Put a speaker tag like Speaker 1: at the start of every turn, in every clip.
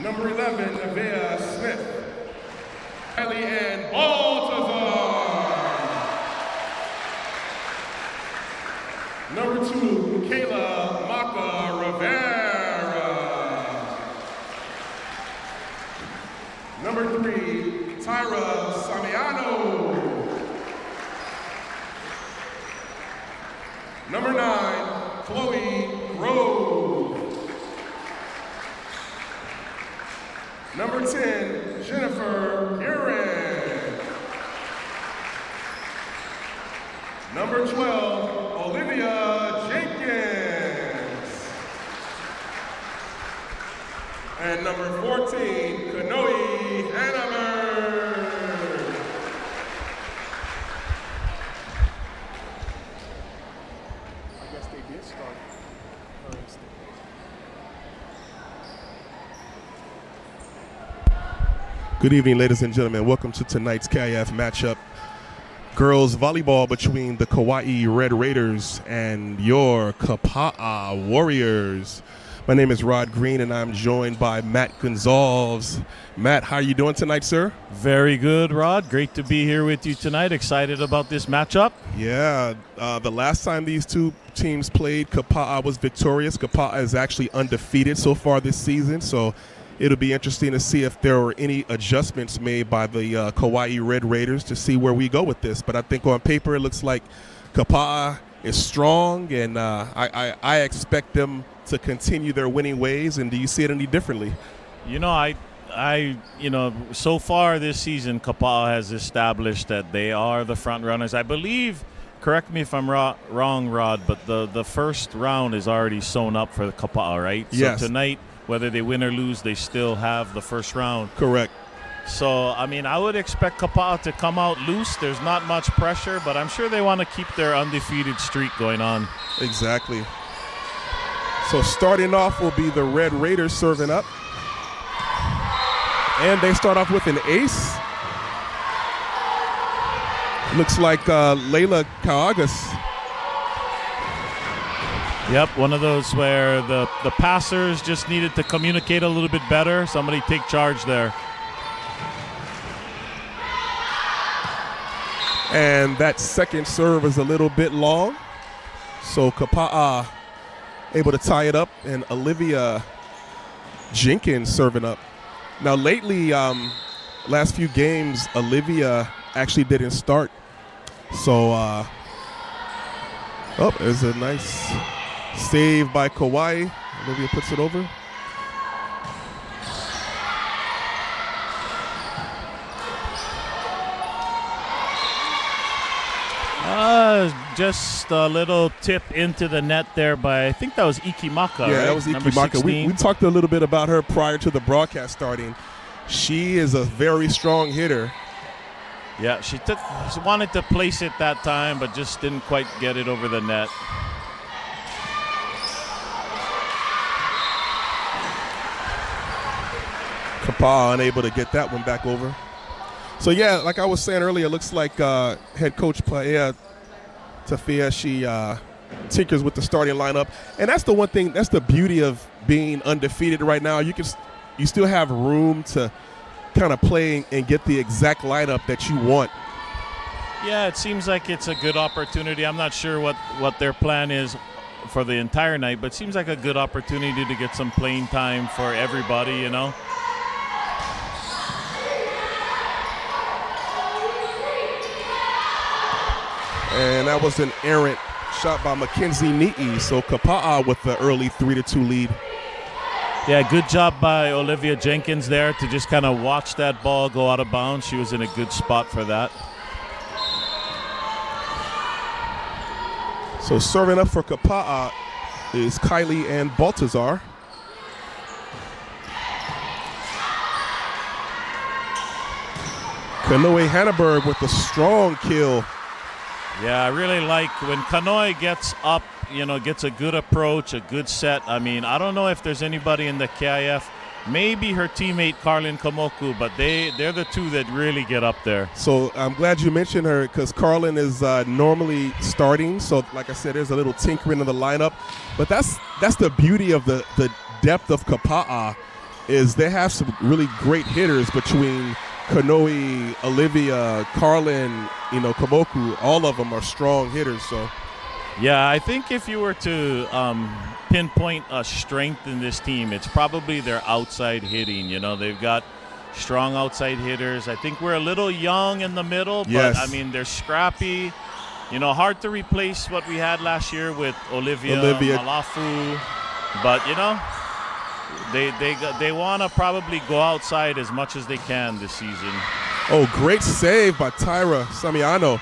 Speaker 1: Number 11, Nevaeh Smith. Kylie Ann Baltazar. Number 2, Michaela Maka Rivera. Number 3, Tyra Samiano. Number 9, Chloe Grove. Number 10, Jennifer Huron. Number 12, Olivia Jenkins. And number 14, Kanoe Hannahberg.
Speaker 2: I guess they did start her instinct.
Speaker 1: Good evening, ladies and gentlemen. Welcome to tonight's KIF matchup. Girls volleyball between the Kauai Red Raiders and your Kapaa Warriors. My name is Rod Green, and I'm joined by Matt Gonzalez. Matt, how are you doing tonight, sir?
Speaker 3: Very good, Rod. Great to be here with you tonight. Excited about this matchup.
Speaker 1: Yeah, the last time these two teams played, Kapaa was victorious. Kapaa is actually undefeated so far this season, so it'll be interesting to see if there were any adjustments made by the Kauai Red Raiders to see where we go with this. But I think on paper it looks like Kapaa is strong, and I expect them to continue their winning ways. And do you see it any differently?
Speaker 3: You know, so far this season, Kapaa has established that they are the front runners. I believe, correct me if I'm wrong, Rod, but the first round is already sewn up for the Kapaa, right?
Speaker 1: Yes.
Speaker 3: So tonight, whether they win or lose, they still have the first round.
Speaker 1: Correct.
Speaker 3: So, I mean, I would expect Kapaa to come out loose. There's not much pressure, but I'm sure they want to keep their undefeated streak going on.
Speaker 1: Exactly. So starting off will be the Red Raiders serving up. And they start off with an ace. Looks like Layla Kauagas.
Speaker 3: Yep, one of those where the passers just needed to communicate a little bit better. Somebody take charge there.
Speaker 1: And that second serve is a little bit long. So Kapaa able to tie it up, and Olivia Jenkins serving up. Now lately, last few games, Olivia actually didn't start. So, there's a nice save by Kauai. Olivia puts it over.
Speaker 3: Just a little tip into the net there by, I think that was Ikimaka,
Speaker 1: Yeah,
Speaker 3: right?
Speaker 1: that was
Speaker 3: Number
Speaker 1: Ikimaka. We
Speaker 3: 16.
Speaker 1: talked a little bit about her prior to the broadcast starting. She is a very strong hitter.
Speaker 3: Yeah, she wanted to place it that time, but just didn't quite get it over the net.
Speaker 1: Kapaa unable to get that one back over. So yeah, like I was saying earlier, it looks like head coach Paea Tafia, she tinkers with the starting lineup, and that's the one thing. That's the beauty of being undefeated right now. You still have room to kind of play and get the exact lineup that you want.
Speaker 3: Yeah, it seems like it's a good opportunity. I'm not sure what their plan is for the entire night, but it seems like a good opportunity to get some playing time for everybody, you know.
Speaker 1: And that was an errant shot by Mackenzie Ni'i. So Kapaa with the early 3-2 lead.
Speaker 3: Yeah, good job by Olivia Jenkins there to just kind of watch that ball go out of bounds. She was in a good spot for that.
Speaker 1: So serving up for Kapaa is Kylie Ann Baltazar. Kanoe Hannahberg with a strong kill.
Speaker 3: Yeah, I really like when Kanoe gets up, you know, gets a good approach, a good set. I mean, I don't know if there's anybody in the KIF, maybe her teammate Carlin Kamoku, but they're the two that really get up there.
Speaker 1: So I'm glad you mentioned her because Carlin is normally starting. So like I said, there's a little tinkering in the lineup. But that's the beauty of the depth of Kapaa. is they have some really great hitters between Kanoe, Olivia, Carlin, Kamoku. All of them are strong hitters. So,
Speaker 3: yeah, I think if you were to pinpoint a strength in this team, it's probably their outside hitting. They've got strong outside hitters. I think we're a little young in the middle, but
Speaker 1: yes.
Speaker 3: I mean, they're scrappy. Hard to replace what we had last year with Olivia. Malafu. But, they want to probably go outside as much as they can this season.
Speaker 1: Oh, great save by Tyra Samiano.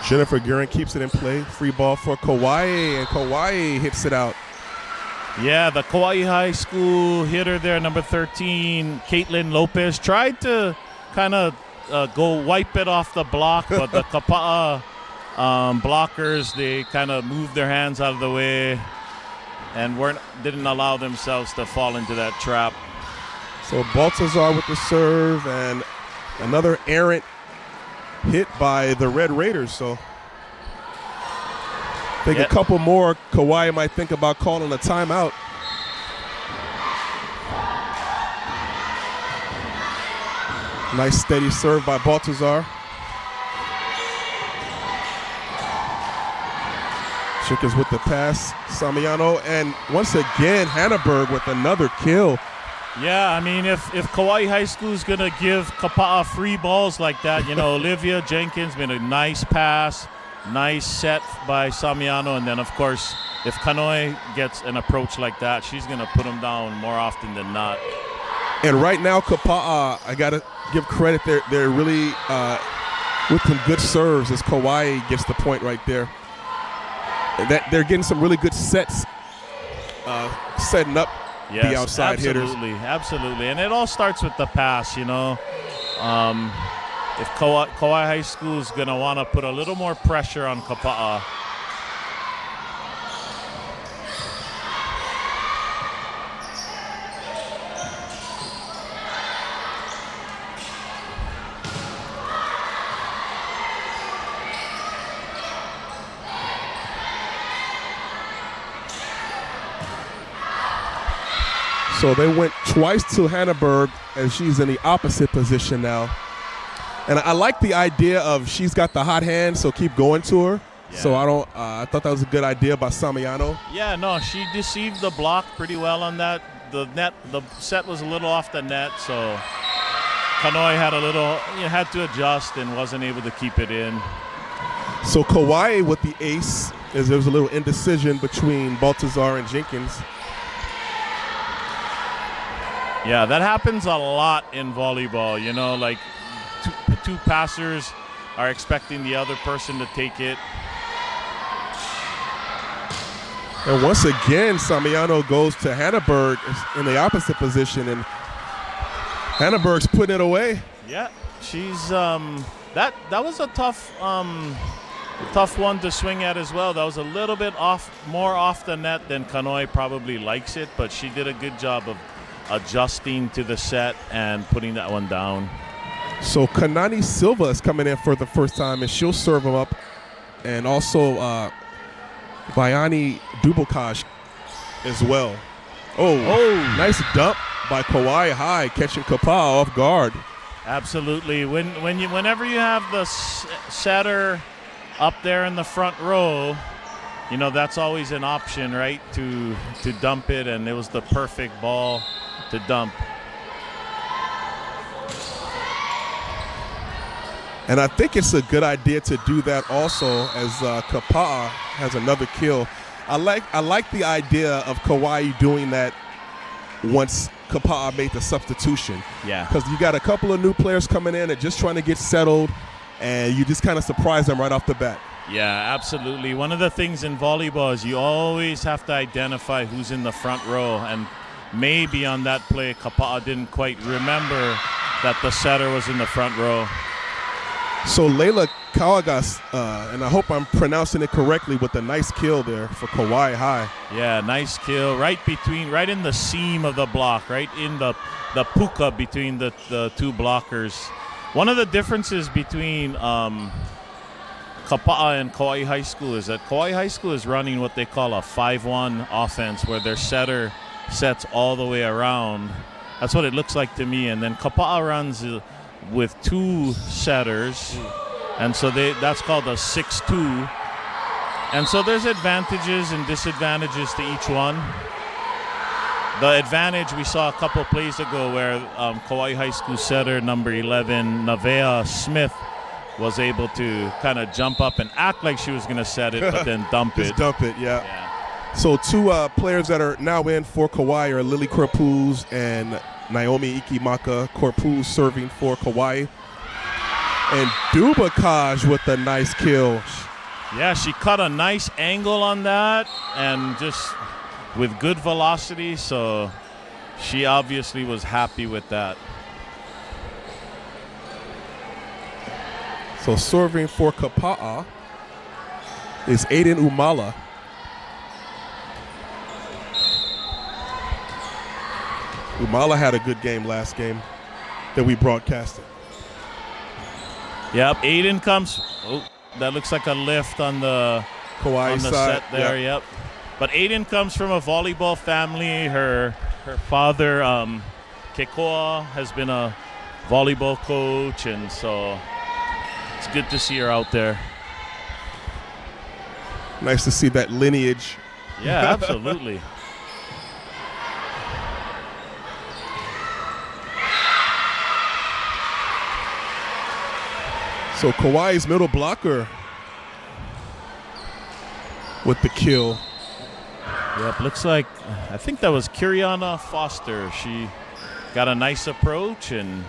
Speaker 1: Jennifer Guerin keeps it in play. Free ball for Kauai, and Kauai hits it out.
Speaker 3: Yeah, the Kauai High School hitter there, number 13, Caitlin Lopez, tried to kind of go wipe it off the block, but the Kapaa blockers, they kind of moved their hands out of the way and didn't allow themselves to fall into that trap.
Speaker 1: So Baltazar with the serve, and another errant hit by the Red Raiders. So I think a couple more, Kauai might think about calling a timeout. Nice steady serve by Baltazar. Chickens with the pass, Samiano, and once again Hannaberg with another kill.
Speaker 3: Yeah, I mean, if Kauai High School is going to give Kapaa free balls like that, Olivia Jenkins made a nice pass, nice set by Samiano, and then, of course, if Kanoe gets an approach like that, she's going to put him down more often than not.
Speaker 1: And right now, Kapaa, I got to give credit. They're really with some good serves as Kauai gets the point right there. That they're getting some really good sets, setting up the outside hitters.
Speaker 3: Absolutely. And it all starts with the pass, If Kauai High School is going to want to put a little more pressure on Kapaa.
Speaker 1: So they went twice to Hannaberg, and she's in the opposite position now. And I like the idea of she's got the hot hand, so keep going to her. Yeah. So I thought that was a good idea by Samiano.
Speaker 3: Yeah, no, she deceived the block pretty well on that. The set was a little off the net, so Kanoe had to adjust and wasn't able to keep it in.
Speaker 1: So Kauai with the ace, as there was a little indecision between Baltazar and Jenkins.
Speaker 3: Yeah, that happens a lot in volleyball. Like two passers are expecting the other person to take it.
Speaker 1: And once again, Samiano goes to Hannaberg in the opposite position, and Hannaberg's putting it away.
Speaker 3: Yeah, she's that was a tough one to swing at as well. That was a little bit more off the net than Kanoe probably likes it, but she did a good job of adjusting to the set and putting that one down.
Speaker 1: So Kanani Silva is coming in for the first time, and she'll serve him up. And also Vianney Dubokaj as well. Oh, nice dump by Kauai High, catching Kapaa off guard.
Speaker 3: Absolutely. Whenever you have the setter up there in the front row, that's always an option, right, to dump it, and it was the perfect ball to dump.
Speaker 1: And I think it's a good idea to do that also, as Kapaa has another kill. I like the idea of Kauai doing that once Kapaa made the substitution.
Speaker 3: Yeah.
Speaker 1: Because you got a couple of new players coming in and just trying to get settled, and you just kind of surprise them right off the bat.
Speaker 3: Yeah, absolutely. One of the things in volleyball is you always have to identify who's in the front row, and maybe on that play, Kapaa didn't quite remember that the setter was in the front row.
Speaker 1: So Layla Kawagas, and I hope I'm pronouncing it correctly, with a nice kill there for Kauai High.
Speaker 3: Yeah, nice kill. Right in the seam of the block, right in the puka between the two blockers. One of the differences between Kapaa and Kauai High School is that Kauai High School is running what they call a 5-1 offense, where their setter sets all the way around. That's what it looks like to me. And then Kapaa runs with 2 setters, and so that's called a 6-2. And so there's advantages and disadvantages to each one. The advantage we saw a couple plays ago where Kauai High School setter number 11, Nevaeh Smith, was able to kind of jump up and act like she was going to set it, but then dump it.
Speaker 1: Just dump it, yeah. So 2 players that are now in for Kauai are Lily Corpuz and Naomi Ikimaka. Corpuz serving for Kauai. And Dubakaj with a nice kill.
Speaker 3: Yeah, she cut a nice angle on that and just with good velocity, so she obviously was happy with that.
Speaker 1: So serving for Kapaa is Aiden Umala. Umala had a good game last game that we broadcasted.
Speaker 3: Yep, Aiden comes. Oh, that looks like a lift on the
Speaker 1: Kauai side
Speaker 3: set there. Yep. But Aiden comes from a volleyball family. Her father, Kekoa, has been a volleyball coach, and so it's good to see her out there.
Speaker 1: Nice to see that lineage.
Speaker 3: Yeah, absolutely.
Speaker 1: So Kauai's middle blocker with the kill.
Speaker 3: Yep, looks like, I think that was Kiriana Foster. She got a nice approach and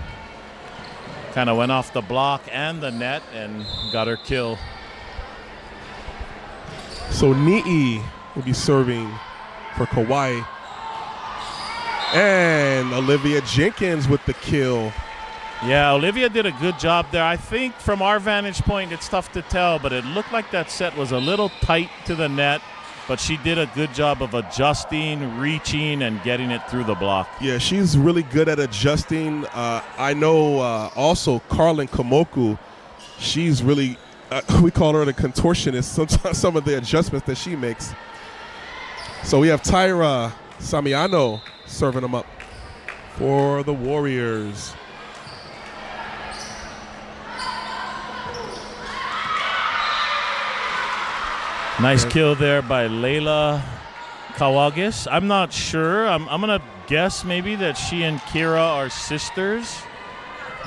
Speaker 3: kind of went off the block and the net and got her kill.
Speaker 1: So Ni'i will be serving for Kauai. And Olivia Jenkins with the kill.
Speaker 3: Yeah, Olivia did a good job there. I think from our vantage point, it's tough to tell, but it looked like that set was a little tight to the net, but she did a good job of adjusting, reaching, and getting it through the block.
Speaker 1: Yeah, she's really good at adjusting. I know also Carlin Komoku, she's really, we call her the contortionist, sometimes some of the adjustments that she makes. So we have Tyra Samiano serving them up for the Warriors.
Speaker 3: Nice kill there by Layla Kawagis. I'm not sure. I'm going to guess maybe that she and Kira are sisters,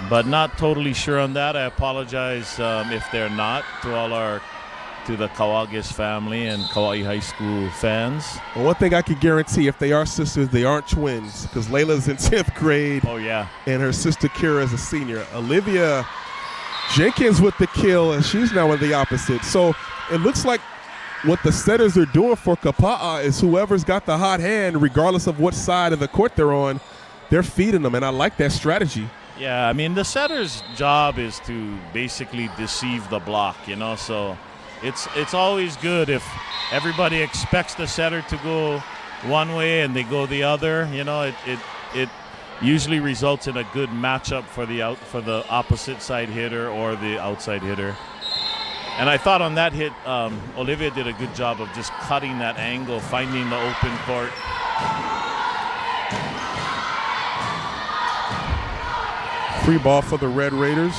Speaker 3: but not totally sure on that. I apologize if they're not to the Kawagis family and Kauai High School fans.
Speaker 1: Well, one thing I can guarantee, if they are sisters, they aren't twins, because Layla's in 10th grade.
Speaker 3: Oh, yeah.
Speaker 1: And her sister Kira is a senior. Olivia Jenkins with the kill, and she's now in the opposite. So it looks like what the setters are doing for Kapaa is whoever's got the hot hand, regardless of what side of the court they're on, they're feeding them, and I like that strategy.
Speaker 3: Yeah, I mean, the setter's job is to basically deceive the block, so it's always good if everybody expects the setter to go one way and they go the other. It usually results in a good matchup for the opposite side hitter or the outside hitter. And I thought on that hit, Olivia did a good job of just cutting that angle, finding the open court.
Speaker 1: Free ball for the Red Raiders.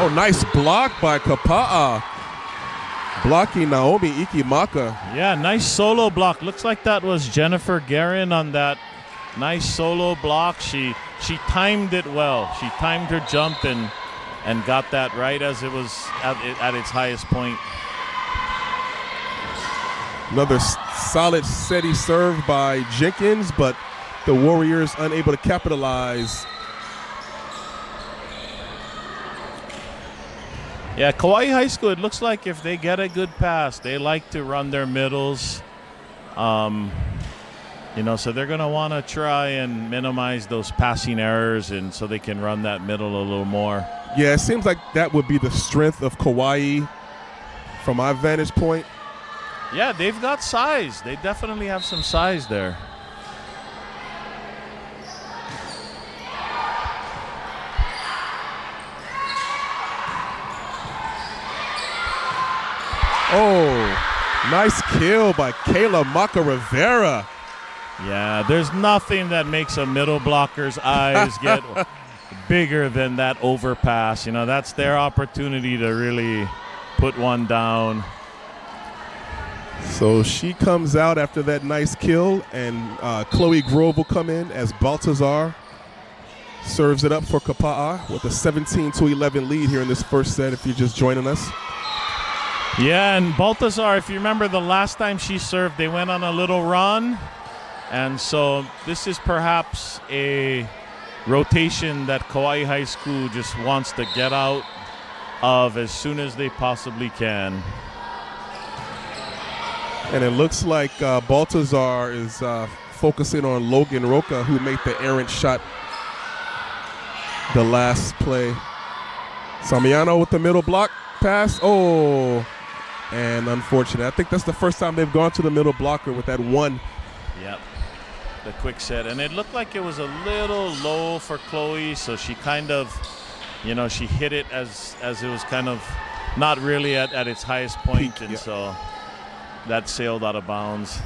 Speaker 1: Oh, nice block by Kapaa. Blocking Naomi Ikimaka.
Speaker 3: Yeah, nice solo block. Looks like that was Jennifer Guerin on that nice solo block. She timed it well. She timed her jump and got that right as it was at its highest point.
Speaker 1: Another solid steady serve by Jenkins, but the Warriors unable to capitalize.
Speaker 3: Yeah, Kauai High School, it looks like if they get a good pass, they like to run their middles. So they're going to want to try and minimize those passing errors, and so they can run that middle a little more.
Speaker 1: Yeah, it seems like that would be the strength of Kauai from my vantage point.
Speaker 3: Yeah, they've got size. They definitely have some size there.
Speaker 1: Oh, nice kill by Kayla Maka Rivera.
Speaker 3: Yeah, there's nothing that makes a middle blocker's eyes get bigger than that overpass. You know, that's their opportunity to really put one down.
Speaker 1: So she comes out after that nice kill, and Chloe Grove will come in as Baltazar serves it up for Kapaa with a 17-11 lead here in this first set, if you're just joining us.
Speaker 3: Yeah, and Baltazar, if you remember the last time she served, they went on a little run. And so this is perhaps a rotation that Kauai High School just wants to get out of as soon as they possibly can.
Speaker 1: And it looks like Baltazar is focusing on Logan Roca, who made the errant shot the last play. Samiano with the middle block pass. Oh, and unfortunate. I think that's the first time they've gone to the middle blocker with that one.
Speaker 3: Yep, the quick set. And it looked like it was a little low for Chloe, so she kind of, you know, she hit it as it was kind of not really at its highest point,
Speaker 1: peak,
Speaker 3: and
Speaker 1: yeah.
Speaker 3: so that sailed out of bounds.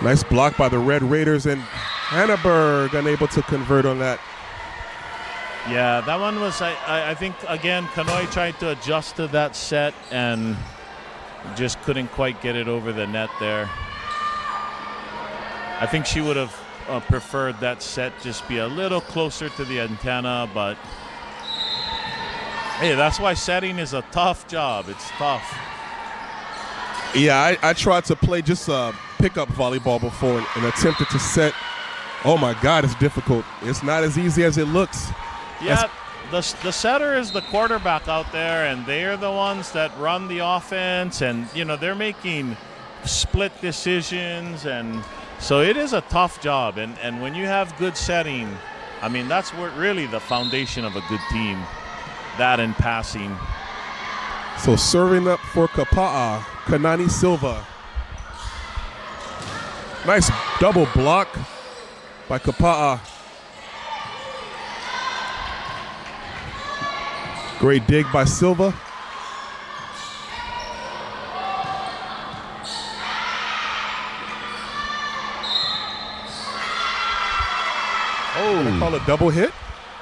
Speaker 1: Nice block by the Red Raiders, and Hannaberg unable to convert on that.
Speaker 3: Yeah, that one was, I think, again, Kanoi tried to adjust to that set and just couldn't quite get it over the net there. I think she would have preferred that set just be a little closer to the antenna, but hey, that's why setting is a tough job. It's tough.
Speaker 1: Yeah, I tried to play just pickup volleyball before and attempted to set. Oh my God, it's difficult. It's not as easy as it looks.
Speaker 3: Yeah, the setter is the quarterback out there, and they're the ones that run the offense, and you know they're making split decisions, and so it is a tough job. And when you have good setting, I mean that's where really the foundation of a good team. That and passing.
Speaker 1: So serving up for Kapaa, Kanani Silva. Nice double block by Kapaa. Great dig by Silva. Oh, they call it double hit?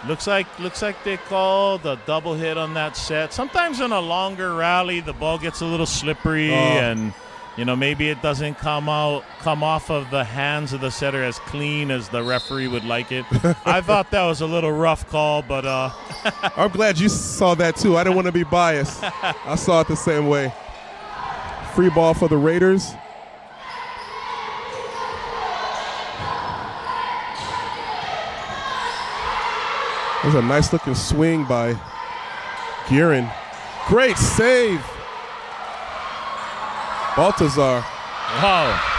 Speaker 3: Looks like they called a double hit on that set. Sometimes in a longer rally, the ball gets a little slippery, and you know maybe it doesn't come off of the hands of the setter as clean as the referee would like it. I thought that was a little rough call, but
Speaker 1: I'm glad you saw that too. I didn't want to be biased. I saw it the same way. Free ball for the Raiders. There's a nice looking swing by Guerin. Great save. Baltazar.
Speaker 3: wow.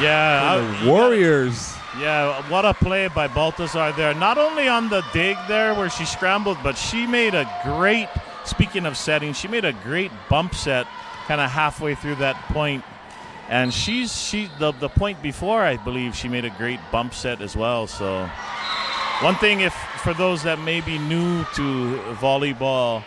Speaker 3: Yeah,
Speaker 1: The Warriors.
Speaker 3: Yeah, what a play by Baltazar there. Not only on the dig there where she scrambled, but she made a great, speaking of setting, she made a great bump set kind of halfway through that point. And the point before, I believe, she made a great bump set as well. So one thing, for those that may be new to volleyball,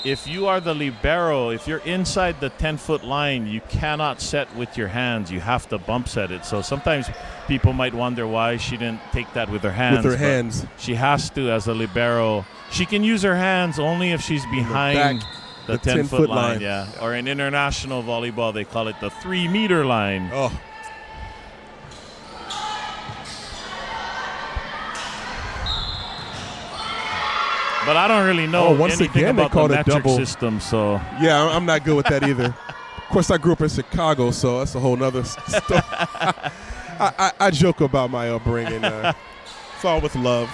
Speaker 3: if you are the libero, if you're inside the 10-foot line, you cannot set with your hands. You have to bump set it. So sometimes people might wonder why she didn't take that with her hands.
Speaker 1: With her hands.
Speaker 3: She has to as a libero. She can use her hands only if she's behind the 10-foot line. Yeah. Or in international volleyball, they call it the 3-meter line.
Speaker 1: Oh.
Speaker 3: But I don't really know
Speaker 1: once
Speaker 3: anything
Speaker 1: again, they
Speaker 3: about
Speaker 1: called
Speaker 3: the
Speaker 1: it
Speaker 3: metric
Speaker 1: double.
Speaker 3: system. So
Speaker 1: Yeah, I'm not good with that either. Of course, I grew up in Chicago, so that's a whole nother story. I joke about my upbringing. It's all with love.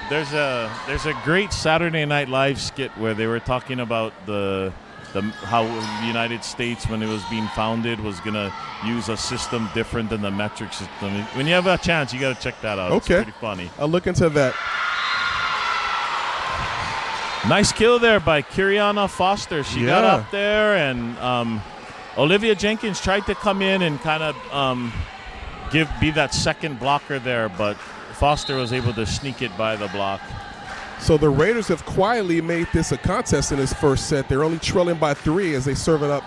Speaker 3: there's a great Saturday Night Live skit where they were talking about how the United States, when it was being founded, was gonna use a system different than the metric system. When you have a chance, you got to check that out.
Speaker 1: Okay.
Speaker 3: It's pretty funny.
Speaker 1: I'll look into that.
Speaker 3: Nice kill there by Kiriana Foster. She got
Speaker 1: Yeah.
Speaker 3: up there, and Olivia Jenkins tried to come in and kind of be that second blocker there, but Foster was able to sneak it by the block.
Speaker 1: So the Raiders have quietly made this a contest in this first set. They're only trailing by 3 as they serve it up.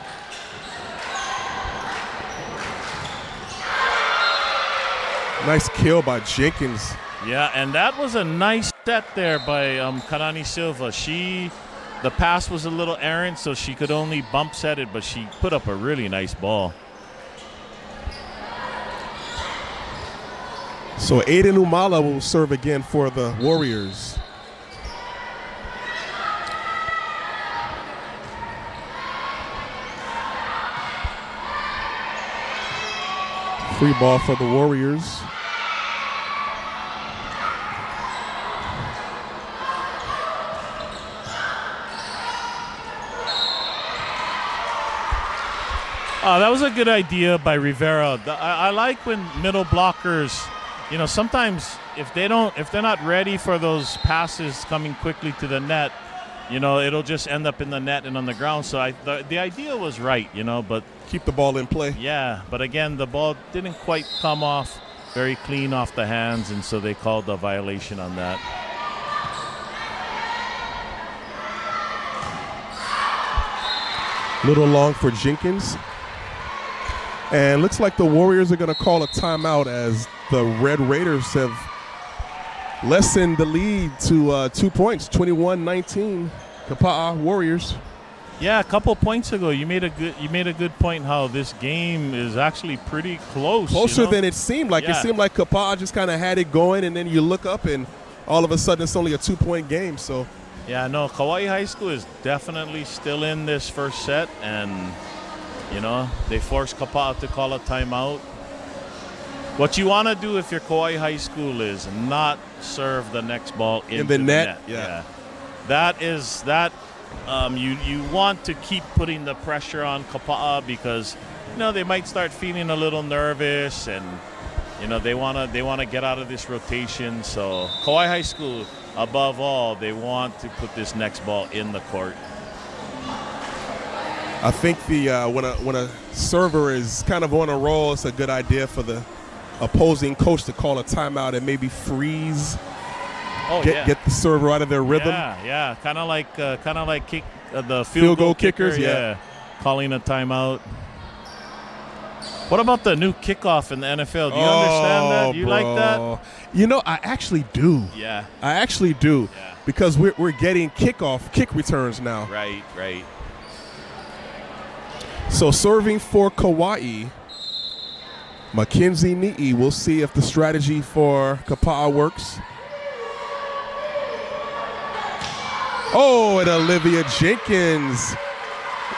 Speaker 1: Nice kill by Jenkins.
Speaker 3: Yeah, and that was a nice set there by Karani Silva. The pass was a little errant, so she could only bump set it, but she put up a really nice ball.
Speaker 1: So Aiden Umala will serve again for the Warriors. Free ball for the Warriors.
Speaker 3: That was a good idea by Rivera. I like when middle blockers, sometimes if they're not ready for those passes coming quickly to the net, it'll just end up in the net and on the ground. So the idea was right, but
Speaker 1: keep the ball in play.
Speaker 3: Yeah, but again, the ball didn't quite come off very clean off the hands, and so they called a violation on that.
Speaker 1: Little long for Jenkins. And looks like the Warriors are going to call a timeout as the Red Raiders have lessened the lead to 2 points, 21-19. Kapaa Warriors.
Speaker 3: Yeah, a couple points ago, you made a good point how this game is actually pretty close.
Speaker 1: Closer than it seemed like.
Speaker 3: Yeah.
Speaker 1: It seemed like Kapaa just kind of had it going, and then you look up, and all of a sudden it's only a 2-point game. So.
Speaker 3: Yeah, no, Kauai High School is definitely still in this first set, and they forced Kapaa to call a timeout. What you want to do if you're Kauai High School is not serve the next ball into the net.
Speaker 1: Yeah.
Speaker 3: You want to keep putting the pressure on Kapaa because they might start feeling a little nervous, and they want to get out of this rotation. So Kauai High School, above all, they want to put this next ball in the court.
Speaker 1: I think when a server is kind of on a roll, it's a good idea for the opposing coach to call a timeout and maybe freeze. Get the server out of their rhythm.
Speaker 3: Yeah, kind of like the
Speaker 1: field goal kickers. Yeah,
Speaker 3: calling a timeout. What about the new kickoff in the NFL? Do you understand that? Do you like that?
Speaker 1: I actually do.
Speaker 3: Yeah,
Speaker 1: I actually do.
Speaker 3: Yeah.
Speaker 1: Because we're getting kick returns now.
Speaker 3: Right.
Speaker 1: So serving for Kauai, Mackenzie Ni'i. We'll see if the strategy for Kapaa works. Oh, and Olivia Jenkins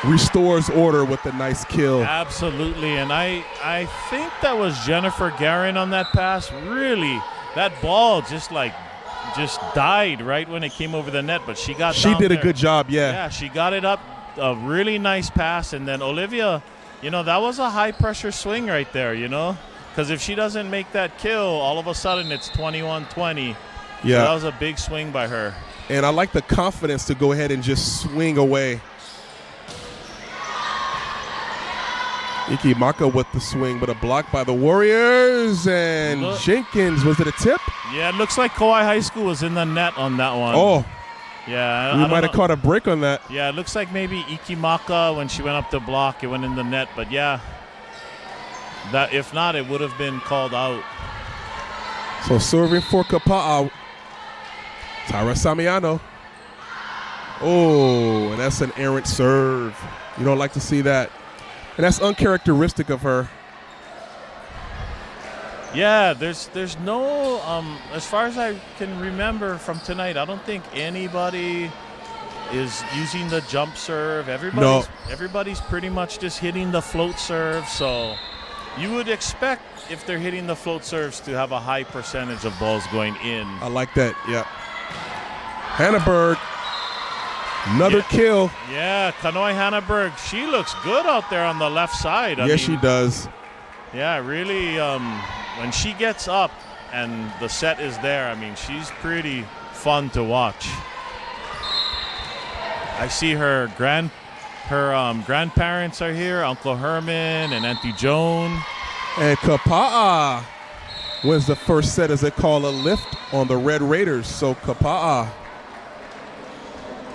Speaker 1: restores order with a nice kill.
Speaker 3: Absolutely, and I think that was Jennifer Guerin on that pass. Really, that ball just died right when it came over the net, but she did
Speaker 1: a good job.
Speaker 3: Yeah, she got it up. A really nice pass, and then Olivia, that was a high pressure swing right there, because if she doesn't make that kill, all of a sudden it's 21-20.
Speaker 1: Yeah,
Speaker 3: so that was a big swing by her.
Speaker 1: And I like the confidence to go ahead and just swing away. Ikimaka with the swing, but a block by the Warriors, and Jenkins, was it a tip?
Speaker 3: Yeah, it looks like Kauai High School was in the net on that one.
Speaker 1: Oh.
Speaker 3: Yeah,
Speaker 1: we might have caught a break on that.
Speaker 3: Yeah, it looks like maybe Ikimaka, when she went up to block, it went in the net. But yeah, that if not, it would have been called out.
Speaker 1: So serving for Kapaa, Tyra Samiano. Oh, and that's an errant serve. You don't like to see that. And that's uncharacteristic of her.
Speaker 3: Yeah, there's no, as far as I can remember from tonight, I don't think anybody is using the jump serve. Everybody's pretty much just hitting the float serve. So you would expect, if they're hitting the float serves, to have a high percentage of balls going in.
Speaker 1: I like that, yeah. Hannaberg, another kill.
Speaker 3: Yeah, Kanoi Hannaberg, she looks good out there on the left side.
Speaker 1: Yes, she does.
Speaker 3: Yeah, really, when she gets up and the set is there, she's pretty fun to watch. I see her grandparents are here, Uncle Herman and Auntie Joan.
Speaker 1: And Kapaa wins the first set as they call a lift on the Red Raiders. So Kapaa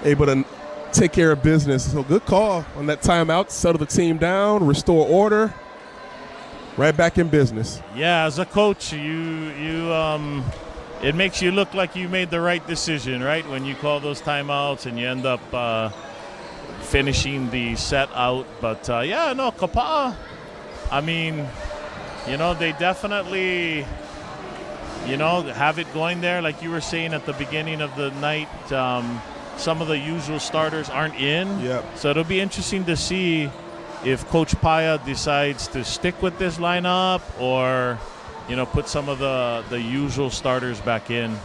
Speaker 1: able to take care of business. So good call on that timeout. Settle the team down, restore order. Right back in business.
Speaker 3: Yeah, as a coach, it makes you look like you made the right decision, right? When you call those timeouts and you end up finishing the set out. But Kapaa, I mean, they definitely, have it going there. Like you were saying at the beginning of the night, some of the usual starters aren't in.
Speaker 1: Yep.
Speaker 3: So it'll be interesting to see if Coach Paya decides to stick with this lineup or, put some of the usual starters back in.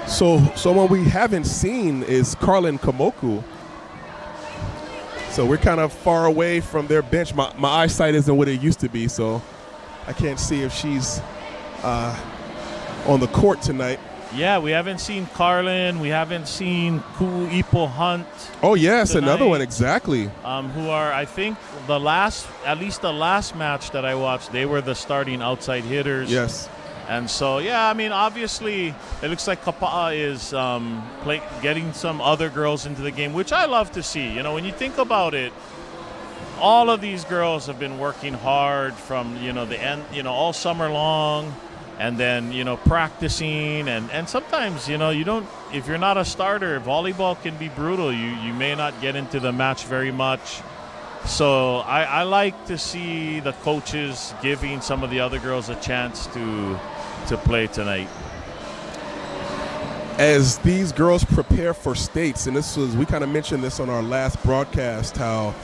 Speaker 1: So what we haven't seen is Carlin Kamoku. So we're kind of far away from their bench. My eyesight isn't what it used to be, so I can't see if she's on the court tonight.
Speaker 3: Yeah, we haven't seen Carlin. We haven't seen Kuipo Hunt.
Speaker 1: Oh, yes,
Speaker 3: tonight,
Speaker 1: another one, exactly.
Speaker 3: Who are, I think, at least the last match that I watched, they were the starting outside hitters.
Speaker 1: Yes.
Speaker 3: And so, obviously, it looks like Kapaa is getting some other girls into the game, which I love to see. When you think about it, all of these girls have been working hard from, the end, all summer long. And then, practicing. And sometimes, you don't, if you're not a starter, volleyball can be brutal. You may not get into the match very much. So I like to see the coaches giving some of the other girls a chance to play tonight.
Speaker 1: As these girls prepare for states, and we kind of mentioned this on our last broadcast, how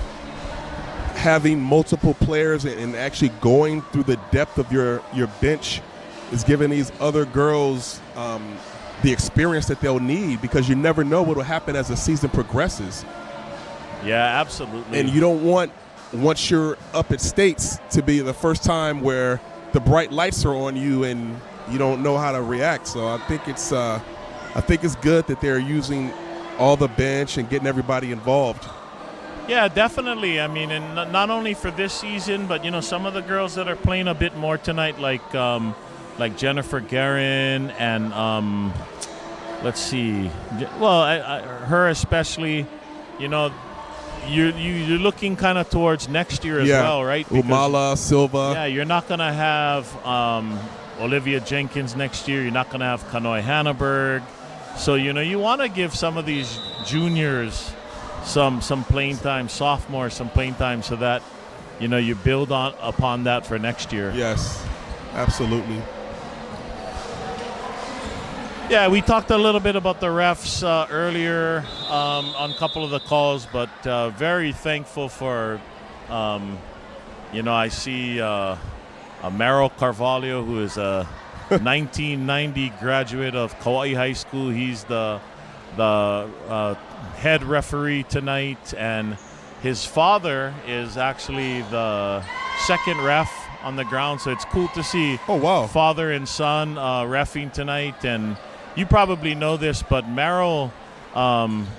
Speaker 1: having multiple players and actually going through the depth of your bench is giving these other girls the experience that they'll need, because you never know what will happen as the season progresses.
Speaker 3: Yeah, absolutely.
Speaker 1: And you don't want, once you're up at states, to be the first time where the bright lights are on you and you don't know how to react. So I think it's good that they're using all the bench and getting everybody involved.
Speaker 3: Yeah, definitely. I mean, and not only for this season, but some of the girls that are playing a bit more tonight, like Jennifer Guerin and let's see. Well, her especially. You're looking kind of towards next year as well, right? Because,
Speaker 1: Umala, Silva.
Speaker 3: Yeah, you're not going to have Olivia Jenkins next year. You're not going to have Kanoi Hanneberg. So, you want to give some of these juniors some playing time, sophomores some playing time, so that, you build upon that for next year.
Speaker 1: Yes, absolutely.
Speaker 3: Yeah, we talked a little bit about the refs earlier on a couple of the calls, but very thankful for, I see Amaro Carvalho, who is a 1990 graduate of Kauai High School. He's the head referee tonight, and his father is actually the second ref on the ground, so it's cool to see father and son reffing tonight. And you probably know this, but Merrill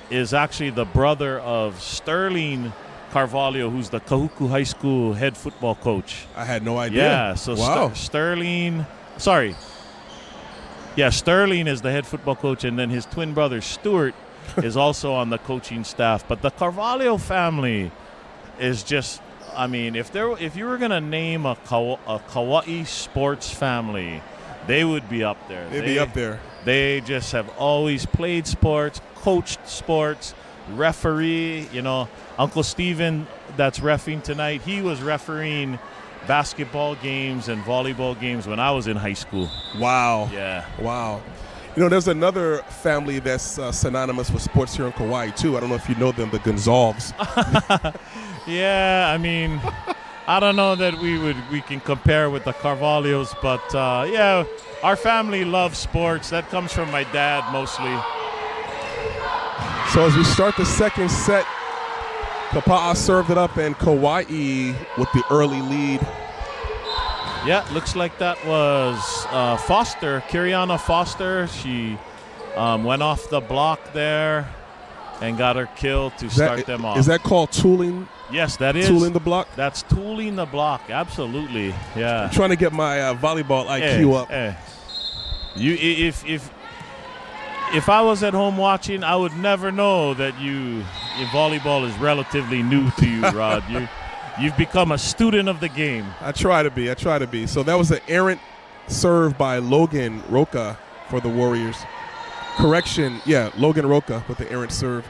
Speaker 3: is actually the brother of Sterling Carvalho, who's the Kahuku High School head football coach.
Speaker 1: I had no idea.
Speaker 3: Yeah, so Sterling is the head football coach, and then his twin brother Stuart is also on the coaching staff. But the Carvalho family is just, I mean, if you were going to name a Kauai sports family, they would be up there.
Speaker 1: They'd be up there.
Speaker 3: They just have always played sports, coached sports, referee. Uncle Steven that's reffing tonight, he was refereeing basketball games and volleyball games when I was in high school.
Speaker 1: Wow.
Speaker 3: Yeah.
Speaker 1: Wow. There's another family that's synonymous with sports here in Kauai, too. I don't know if you know them, the Gonzalves.
Speaker 3: Yeah, I mean, I don't know that we can compare with the Carvalhos, but yeah, our family loves sports. That comes from my dad mostly.
Speaker 1: So as we start the second set, Kapaa served it up, and Kauai with the early lead.
Speaker 3: Yeah, looks like that was Foster, Kiriana Foster. She went off the block there and got her kill to start them off.
Speaker 1: Is that called tooling?
Speaker 3: Yes, that is.
Speaker 1: Tooling the block?
Speaker 3: That's tooling the block. Absolutely. Yeah.
Speaker 1: I'm trying to get my volleyball IQ up.
Speaker 3: You, if I was at home watching, I would never know that volleyball is relatively new to you, Rod. You've become a student of the game.
Speaker 1: I try to be. So that was an errant serve by Logan Roca for the Warriors. Correction, yeah, Logan Roca with the errant serve.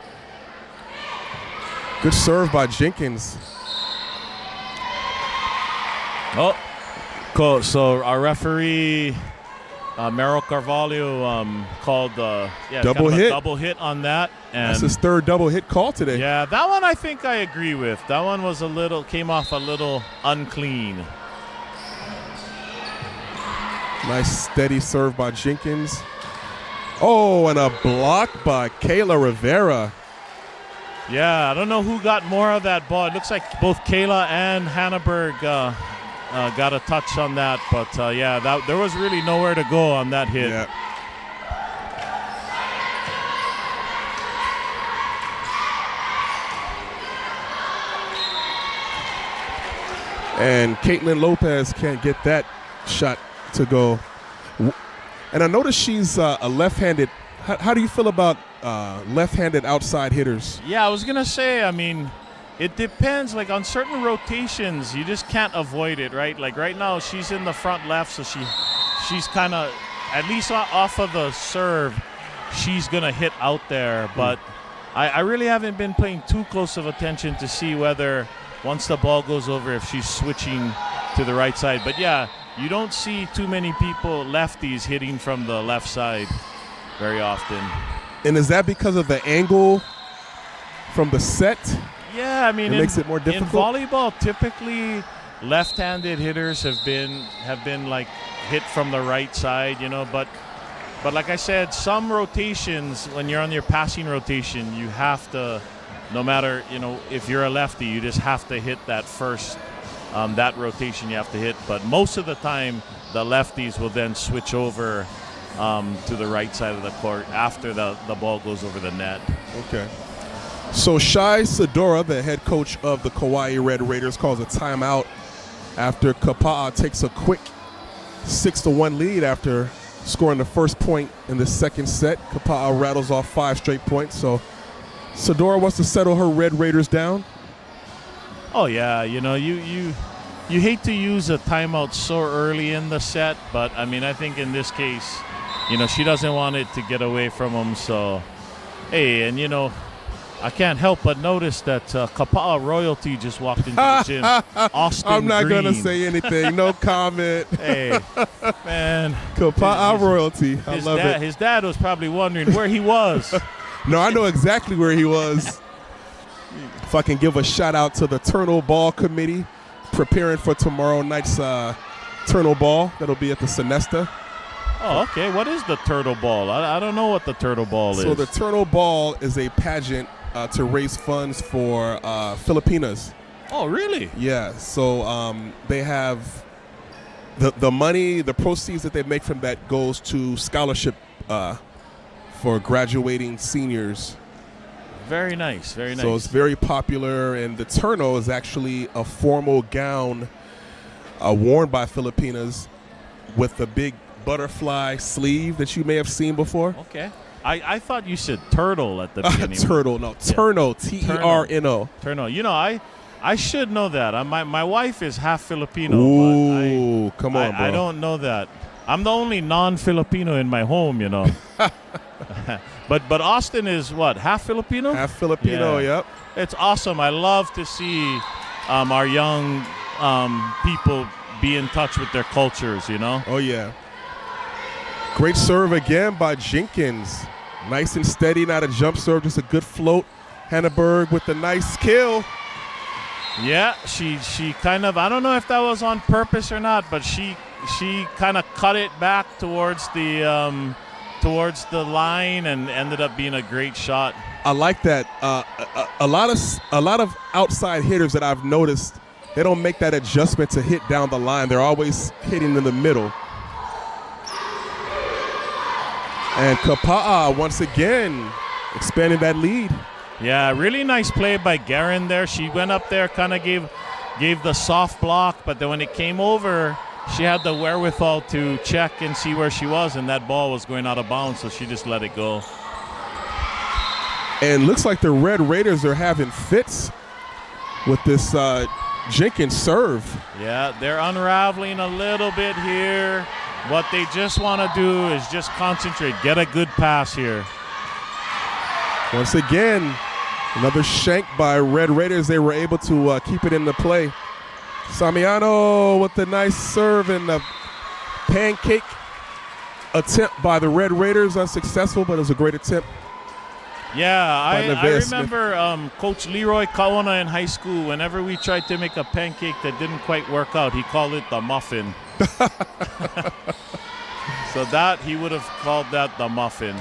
Speaker 1: Good serve by Jenkins.
Speaker 3: Oh, cool. So our referee, Mero Carvalho, called
Speaker 1: double hit.
Speaker 3: A double hit on that. And
Speaker 1: that's his third double hit call today.
Speaker 3: Yeah, that one I think I agree with. That one was came off a little unclean.
Speaker 1: Nice steady serve by Jenkins. Oh, and a block by Kayla Rivera.
Speaker 3: Yeah, I don't know who got more of that ball. It looks like both Kayla and Hannaberg got a touch on that. But, there was really nowhere to go on that hit.
Speaker 1: Yeah. And Caitlin Lopez can't get that shot to go. And I noticed she's a left-handed. How do you feel about left-handed outside hitters?
Speaker 3: Yeah, I was going to say, I mean, it depends. Like on certain rotations, you just can't avoid it, right? Like right now, she's in the front left, so she's kind of, at least off of the serve, she's going to hit out there. But I really haven't been paying too close of attention to see whether once the ball goes over, if she's switching to the right side. But yeah, you don't see too many people, lefties, hitting from the left side very often.
Speaker 1: And is that because of the angle from the set?
Speaker 3: Yeah, I mean,
Speaker 1: it makes it more difficult.
Speaker 3: In volleyball, typically left-handed hitters have been like hit from the right side, you know. But like I said, some rotations, when you're on your passing rotation, you have to, no matter, you know, if you're a lefty, you just have to hit that first. That rotation you have to hit. But most of the time, the lefties will then switch over to the right side of the court after the ball goes over the net.
Speaker 1: Okay. So Shai Sedora, the head coach of the Kauai Red Raiders, calls a timeout after Kapaa takes a quick 6-1 lead after scoring the first point in the second set. Kapaa rattles off 5 straight points. So Sedora wants to settle her Red Raiders down.
Speaker 3: Oh yeah, you know, you hate to use a timeout so early in the set, but I mean, I think in this case, you know, she doesn't want it to get away from them. So, hey, and you know, I can't help but notice that Kapaa royalty just walked into the gym. Austin
Speaker 1: I'm not
Speaker 3: Green.
Speaker 1: gonna say anything. No comment.
Speaker 3: Hey, man.
Speaker 1: Kapaa royalty. I love it.
Speaker 3: His dad was probably wondering where he was.
Speaker 1: No, I know exactly where he was. If I can give a shout out to the Turtle Ball Committee preparing for tomorrow night's Turtle Ball. That'll be at the Sonesta.
Speaker 3: Oh, okay. What is the Turtle Ball? I don't know what the Turtle Ball is.
Speaker 1: So the Turtle Ball is a pageant to raise funds for Filipinas.
Speaker 3: Oh, really?
Speaker 1: Yeah. So they have the money, the proceeds that they make from that goes to scholarship for graduating seniors.
Speaker 3: Very nice, very nice.
Speaker 1: So it's very popular, and the turno is actually a formal gown worn by Filipinas with a big butterfly sleeve that you may have seen before.
Speaker 3: Okay. I thought you said turtle at the beginning.
Speaker 1: Turtle, no. Turno, T-E-R-N-O.
Speaker 3: Turno. You know, I should know that. My wife is half Filipino.
Speaker 1: Ooh, come on, bro.
Speaker 3: I don't know that. I'm the only non-Filipino in my home, you know. But Austin is what, half Filipino?
Speaker 1: Half Filipino,
Speaker 3: yeah.
Speaker 1: Yep.
Speaker 3: It's awesome. I love to see our young people be in touch with their cultures, you know?
Speaker 1: Oh, yeah. Great serve again by Jenkins. Nice and steady, not a jump serve, just a good float. Hannaberg with the nice kill.
Speaker 3: Yeah, she kind of, I don't know if that was on purpose or not, but she kind of cut it back towards the line and ended up being a great shot.
Speaker 1: I like that. A lot of outside hitters that I've noticed, they don't make that adjustment to hit down the line. They're always hitting in the middle. And Kapaa once again expanding that lead.
Speaker 3: Yeah, really nice play by Guerin there. She went up there, kind of gave the soft block, but then when it came over, she had the wherewithal to check and see where she was, and that ball was going out of bounds, so she just let it go.
Speaker 1: And looks like the Red Raiders are having fits with this Jenkins serve.
Speaker 3: Yeah, they're unraveling a little bit here. What they just want to do is just concentrate, get a good pass here.
Speaker 1: Once again, another shank by Red Raiders. They were able to keep it in the play. Samiano with the nice serve and the pancake attempt by the Red Raiders. Unsuccessful, but it was a great attempt.
Speaker 3: Yeah, I
Speaker 1: Smith.
Speaker 3: remember Coach Leroy Kaona in high school, whenever we tried to make a pancake that didn't quite work out, he called it the muffin. So that, he would have called that the muffin.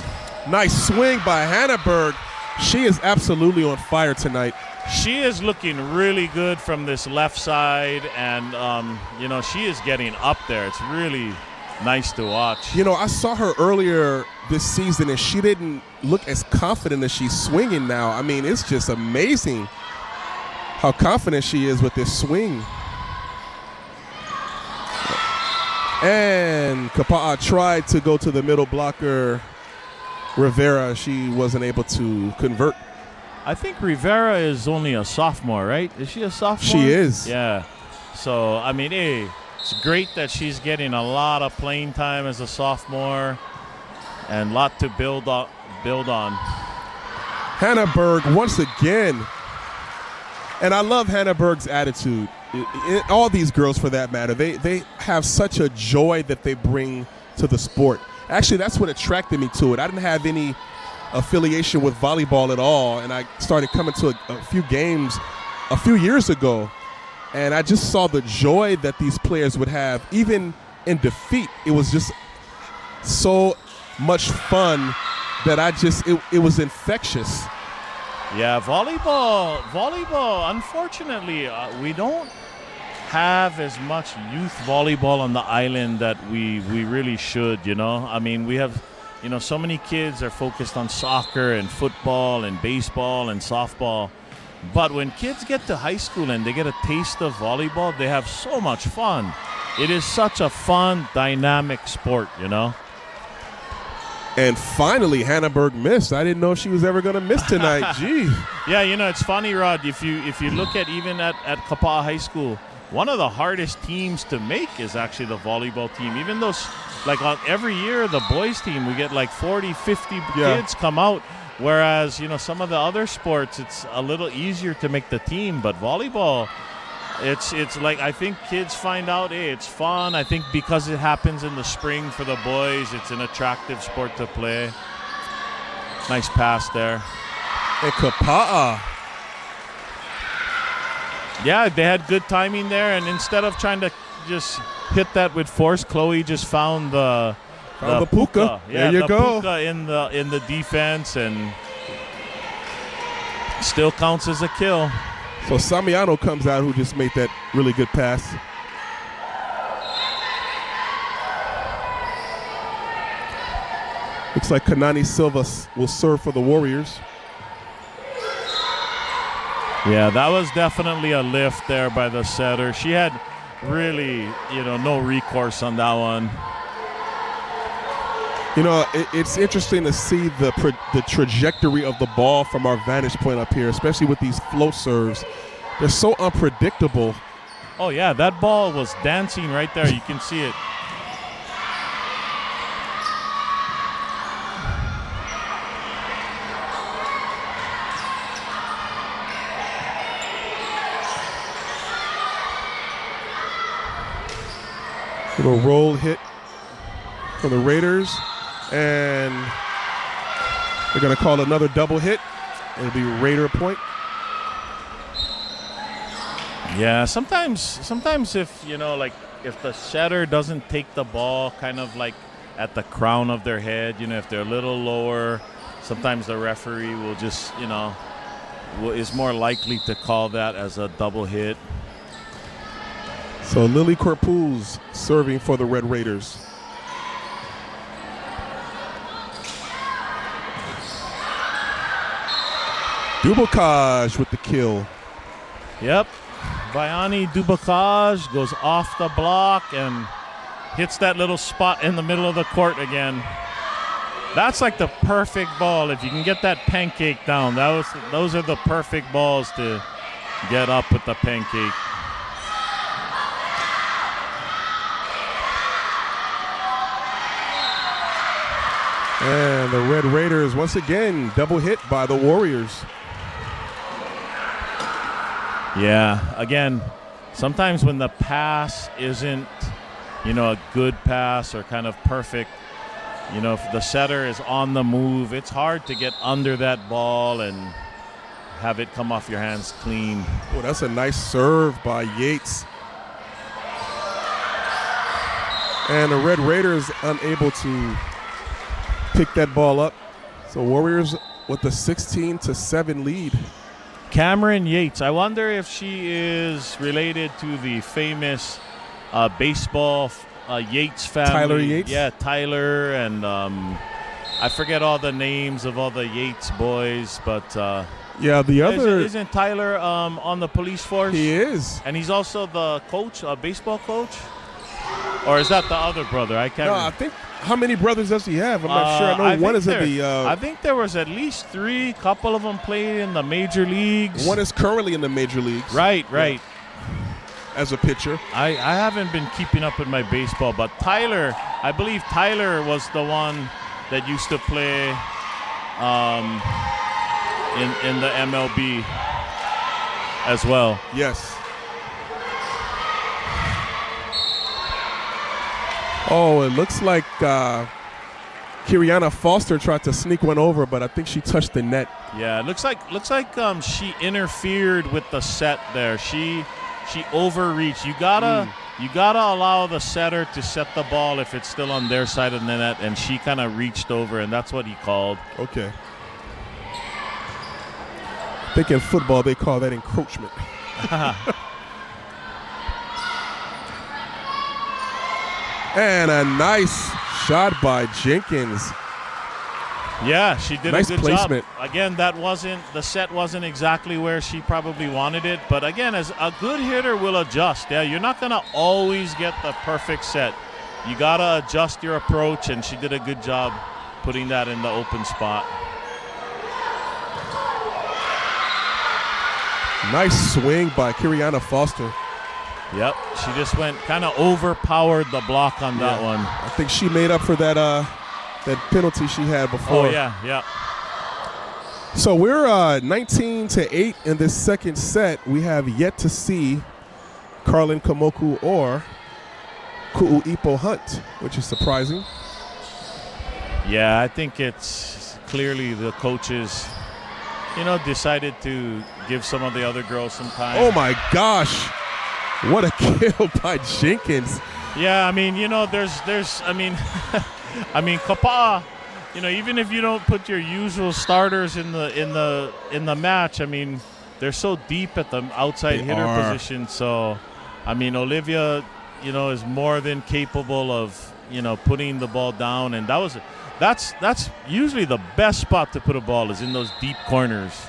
Speaker 1: Nice swing by Hannaberg. She is absolutely on fire tonight.
Speaker 3: She is looking really good from this left side, and, she is getting up there. It's really nice to watch.
Speaker 1: I saw her earlier this season, and she didn't look as confident as she's swinging now. I mean, it's just amazing how confident she is with this swing. And Kapaa tried to go to the middle blocker, Rivera. She wasn't able to convert.
Speaker 3: I think Rivera is only a sophomore, right? Is she a sophomore?
Speaker 1: She is.
Speaker 3: Yeah. So, I mean, it's great that she's getting a lot of playing time as a sophomore and a lot to build on.
Speaker 1: Hannaberg once again. And I love Hannaberg's attitude. All these girls, for that matter, they have such a joy that they bring to the sport. Actually, that's what attracted me to it. I didn't have any affiliation with volleyball at all, and I started coming to a few games a few years ago, and I just saw the joy that these players would have, even in defeat. It was just so much fun that it was infectious.
Speaker 3: Yeah, volleyball, unfortunately, we don't have as much youth volleyball on the island that we really should, I mean, we have, so many kids are focused on soccer and football and baseball and softball. But when kids get to high school and they get a taste of volleyball, they have so much fun. It is such a fun, dynamic sport,
Speaker 1: And finally, Hannaberg missed. I didn't know she was ever going to miss tonight. Gee.
Speaker 3: Yeah, it's funny, Rod. If you look at even at Kapaa High School, one of the hardest teams to make is actually the volleyball team. Even though, every year, the boys team, we get 40, 50 kids come out. Whereas, some of the other sports, it's a little easier to make the team. But volleyball, it's I think kids find out, hey, it's fun. I think because it happens in the spring for the boys, it's an attractive sport to play. Nice pass there.
Speaker 1: And Kapaa.
Speaker 3: Yeah, they had good timing there, and instead of trying to just hit that with force, Chloe just found the
Speaker 1: puka.
Speaker 3: Yeah,
Speaker 1: there you go.
Speaker 3: Puka in the defense, and still counts as a kill.
Speaker 1: So Samiano comes out, who just made that really good pass. Looks like Kanani Silva will serve for the Warriors.
Speaker 3: Yeah, that was definitely a lift there by the setter. She had really, no recourse on that one.
Speaker 1: It's interesting to see the trajectory of the ball from our vantage point up here, especially with these float serves. They're so unpredictable.
Speaker 3: Oh, yeah, that ball was dancing right there. You can see it.
Speaker 1: Little roll hit for the Raiders, and they're going to call another double hit. It'll be Raider point.
Speaker 3: Yeah, sometimes if if the setter doesn't take the ball kind of at the crown of their head, if they're a little lower, sometimes the referee will just is more likely to call that as a double hit.
Speaker 1: So Lily Corpuz serving for the Red Raiders. Dubakaj with the kill.
Speaker 3: Yep. Vianney Dubakaj goes off the block and hits that little spot in the middle of the court again. That's like the perfect ball. If you can get that pancake down, those are the perfect balls to get up with the pancake.
Speaker 1: And the Red Raiders, once again, double hit by the Warriors.
Speaker 3: Yeah, again, sometimes when the pass isn't, a good pass or kind of perfect, if the setter is on the move, it's hard to get under that ball and have it come off your hands clean.
Speaker 1: Oh, that's a nice serve by Yates. And the Red Raiders unable to pick that ball up. So Warriors with a 16-7 lead.
Speaker 3: Cameron Yates. I wonder if she is related to the famous baseball Yates family.
Speaker 1: Tyler Yates?
Speaker 3: Yeah, Tyler, and I forget all the names of all the Yates boys, but
Speaker 1: yeah, the other
Speaker 3: isn't Tyler on the police force?
Speaker 1: He is,
Speaker 3: and he's also the coach, a baseball coach, or is that the other brother? I can't.
Speaker 1: No, I think. How many brothers does he have? I'm not sure. I know one is in the.
Speaker 3: I think there was at least 3. Couple of them played in the major leagues.
Speaker 1: One is currently in the major leagues.
Speaker 3: Right.
Speaker 1: Yeah. As a pitcher.
Speaker 3: I haven't been keeping up with my baseball, but Tyler, I believe Tyler was the one that used to play in the MLB as well.
Speaker 1: Yes. Oh, it looks like Kiriana Foster tried to sneak one over, but I think she touched the net.
Speaker 3: Yeah, it looks like she interfered with the set there. She overreached. You gotta allow the setter to set the ball if it's still on their side of the net, and she kind of reached over, and that's what he called.
Speaker 1: Okay. I think in football they call that encroachment. And a nice shot by Jenkins.
Speaker 3: Yeah, she did
Speaker 1: nice
Speaker 3: a good
Speaker 1: placement.
Speaker 3: job. Again, the set wasn't exactly where she probably wanted it, but again, as a good hitter will adjust. Yeah, you're not gonna always get the perfect set. You gotta adjust your approach, and she did a good job putting that in the open spot.
Speaker 1: Nice swing by Kiriana Foster.
Speaker 3: Yep, she just went kind of overpowered the block on that one.
Speaker 1: I think she made up for that penalty she had before.
Speaker 3: Oh yeah.
Speaker 1: So we're 19-8 in this second set. We have yet to see Carlin Kamoku or Ku'uipo Hunt, which is surprising.
Speaker 3: Yeah, I think it's clearly the coaches, decided to give some of the other girls some time.
Speaker 1: Oh my gosh. What a kill by Jenkins.
Speaker 3: Yeah, I mean, there's I mean Kapaa, even if you don't put your usual starters in the match, I mean, they're so deep at the outside hitter position. So, I mean, Olivia, is more than capable of, putting the ball down, and that's usually the best spot to put a ball is in those deep corners.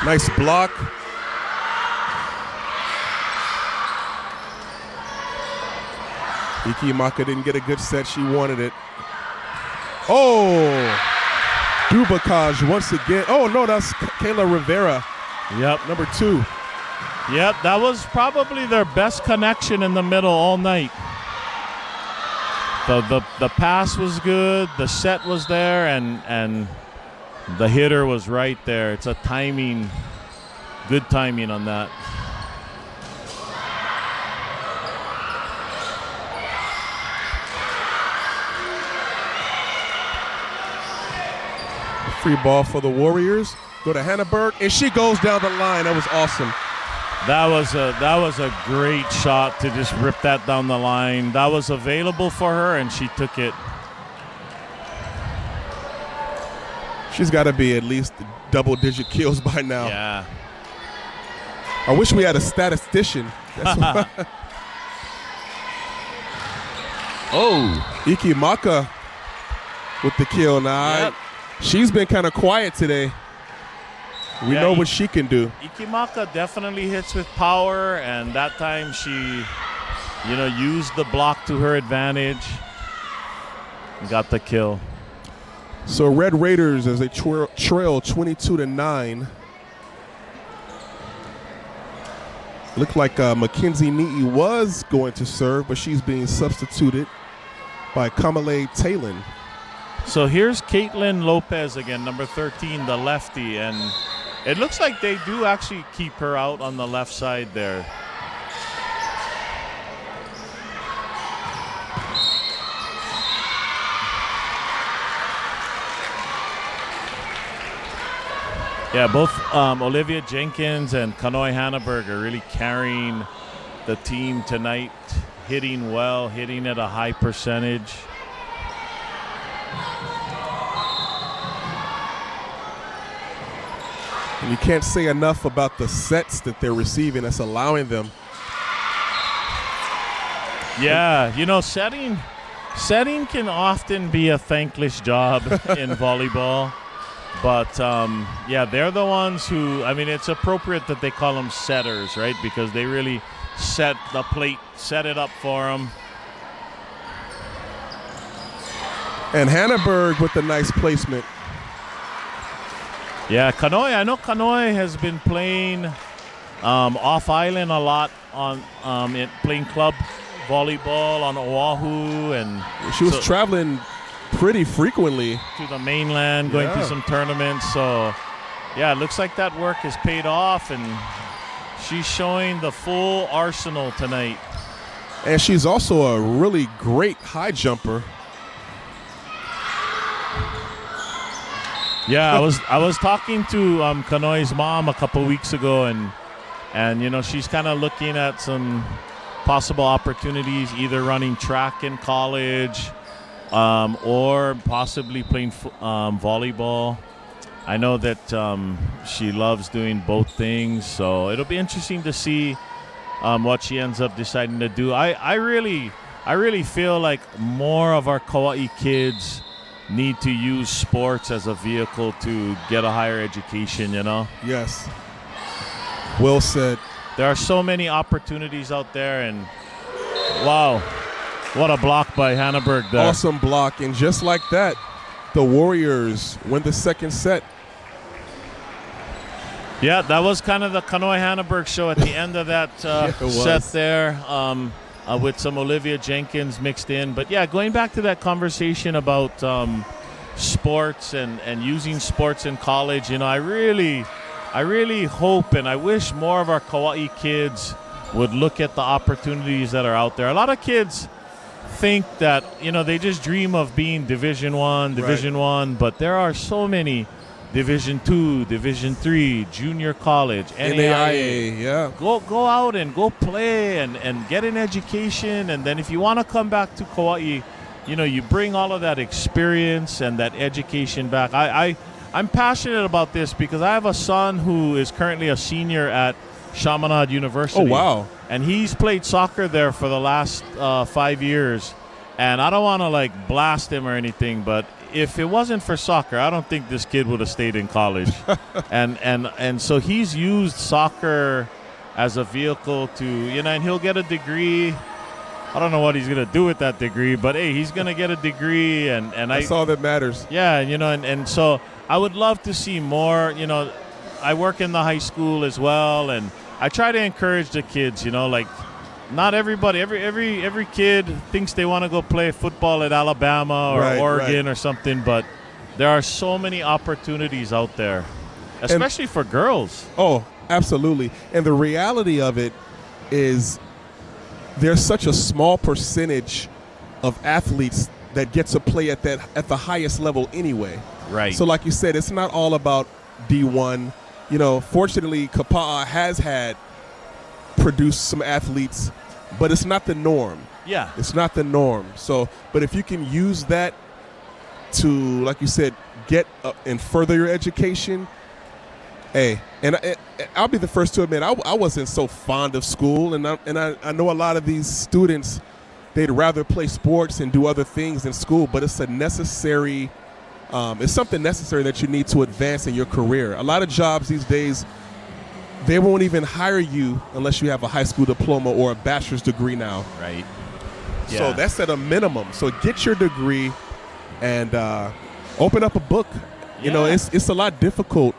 Speaker 1: Nice block. Ikimaka didn't get a good set. She wanted it. Oh! Dubakaj once again. Oh, no, that's Kayla Rivera.
Speaker 3: Yep.
Speaker 1: Number 2.
Speaker 3: Yep, that was probably their best connection in the middle all night. The pass was good. The set was there, and the hitter was right there. It's a good timing on that.
Speaker 1: Free ball for the Warriors. Go to Hannaberg, and she goes down the line. That was awesome.
Speaker 3: That was a great shot to just rip that down the line. That was available for her, and she took it.
Speaker 1: She's got to be at least double-digit kills by now.
Speaker 3: Yeah.
Speaker 1: I wish we had a statistician.
Speaker 3: Oh.
Speaker 1: Ikimaka with the kill. Now,
Speaker 3: Yep.
Speaker 1: she's been kind of quiet today. We
Speaker 3: Yeah,
Speaker 1: know what she can do.
Speaker 3: Ikimaka definitely hits with power, and that time she, used the block to her advantage and got the kill.
Speaker 1: So Red Raiders as they trail 22-9. Looked like Mackenzie Neaty was going to serve, but she's being substituted by Kamale Talon.
Speaker 3: So here's Caitlin Lopez again, number 13, the lefty, and it looks like they do actually keep her out on the left side there. Yeah, both Olivia Jenkins and Kanoi Hanneberg are really carrying the team tonight, hitting well, hitting at a high percentage.
Speaker 1: And you can't say enough about the sets that they're receiving that's allowing them.
Speaker 3: Yeah, setting can often be a thankless job in volleyball. But, they're the ones who, it's appropriate that they call them setters, right? Because they really set the plate, set it up for them.
Speaker 1: And Hanneberg with a nice placement.
Speaker 3: Yeah, Kanoi. I know Kanoi has been playing off island a lot on playing club volleyball on Oahu, and
Speaker 1: she was traveling pretty frequently
Speaker 3: to the mainland, going to some tournaments. So, it looks like that work has paid off, and she's showing the full arsenal tonight.
Speaker 1: And she's also a really great high jumper.
Speaker 3: Yeah, I was talking to Kanoi's mom a couple weeks ago, and she's kind of looking at some possible opportunities, either running track in college, or possibly playing volleyball. I know that she loves doing both things, so it'll be interesting to see what she ends up deciding to do. I really feel like more of our Kauai kids need to use sports as a vehicle to get a higher education,
Speaker 1: Yes. Well said.
Speaker 3: There are so many opportunities out there, and wow, what a block by Hanneberg there.
Speaker 1: Awesome block, and just like that, the Warriors win the second set.
Speaker 3: Yeah, that was kind of the Kanoi Hanneberg show at the end of that set there, with some Olivia Jenkins mixed in. But yeah, going back to that conversation about sports and using sports in college, I really hope and I wish more of our Kauai kids would look at the opportunities that are out there. A lot of kids think that, they just dream of being Division I, but there are so many Division II, Division III, junior college, NAIA.
Speaker 1: Yeah.
Speaker 3: Go out and go play and get an education, and then if you want to come back to Kauai, you bring all of that experience and that education back. I'm passionate about this because I have a son who is currently a senior at Chaminade University.
Speaker 1: Oh, wow.
Speaker 3: And he's played soccer there for the last 5 years. And I don't want to blast him or anything, but if it wasn't for soccer, I don't think this kid would have stayed in college. and so he's used soccer as a vehicle to, and he'll get a degree. I don't know what he's going to do with that degree, but hey, he's going to get a degree. And
Speaker 1: that's all that matters.
Speaker 3: Yeah, and so I would love to see more. I work in the high school as well, and I try to encourage the kids, not everybody, every kid thinks they want to go play football at Alabama or Oregon or something, but there are so many opportunities out there, especially for girls.
Speaker 1: Oh, absolutely. And the reality of it is there's such a small percentage of athletes that get to play at the highest level anyway.
Speaker 3: Right.
Speaker 1: So like you said, it's not all about D1. Fortunately, Kapaa has produced some athletes, but it's not the norm.
Speaker 3: Yeah.
Speaker 1: It's not the norm. So, but if you can use that to, like you said, get and further your education, hey, and I'll be the first to admit I wasn't so fond of school, and I know a lot of these students they'd rather play sports and do other things in school, but it's a necessary it's something necessary that you need to advance in your career. A lot of jobs these days, they won't even hire you unless you have a high school diploma or a bachelor's degree now.
Speaker 3: Right. Yeah.
Speaker 1: So that's at a minimum. So get your degree and open up a book. You know, it's a lot difficult.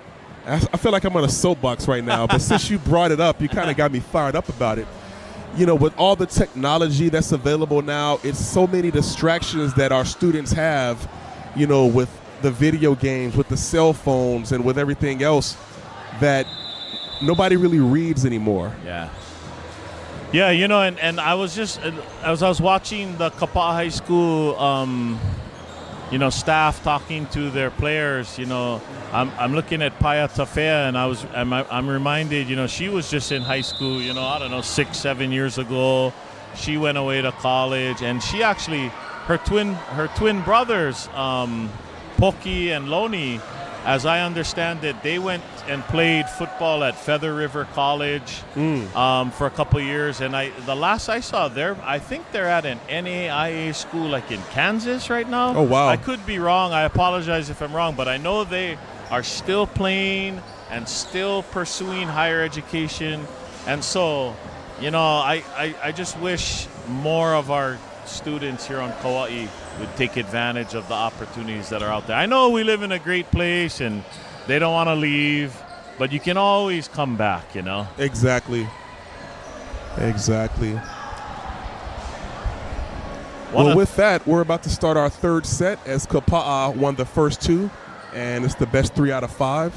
Speaker 1: I feel like I'm on a soapbox right now, but since you brought it up, you kind of got me fired up about it. You know, with all the technology that's available now, it's so many distractions that our students have, you know, with the video games, with the cell phones, and with everything else, that nobody really reads anymore.
Speaker 3: Yeah. Yeah, you know, and I was just, as I was watching the Kapaa High School, you know, staff talking to their players, you know, I'm looking at Paya Tafea, and I'm reminded, you know, she was just in high school, you know, I don't know, 6-7 years ago. She went away to college, and she actually, her twin brothers, Poki and Loni, as I understand it, they went and played football at Feather River College for a couple of years. And the last I saw, I think they're at an NAIA school like in Kansas right now.
Speaker 1: Oh, wow.
Speaker 3: I could be wrong. I apologize if I'm wrong, but I know they are still playing and still pursuing higher education. And so, you know, I just wish more of our students here on Kauai would take advantage of the opportunities that are out there. I know we live in a great place and they don't want to leave, but you can always come back, you know?
Speaker 1: Exactly. Well, with that, we're about to start our third set as Kapaa won the first two, and it's the best 3 out of 5.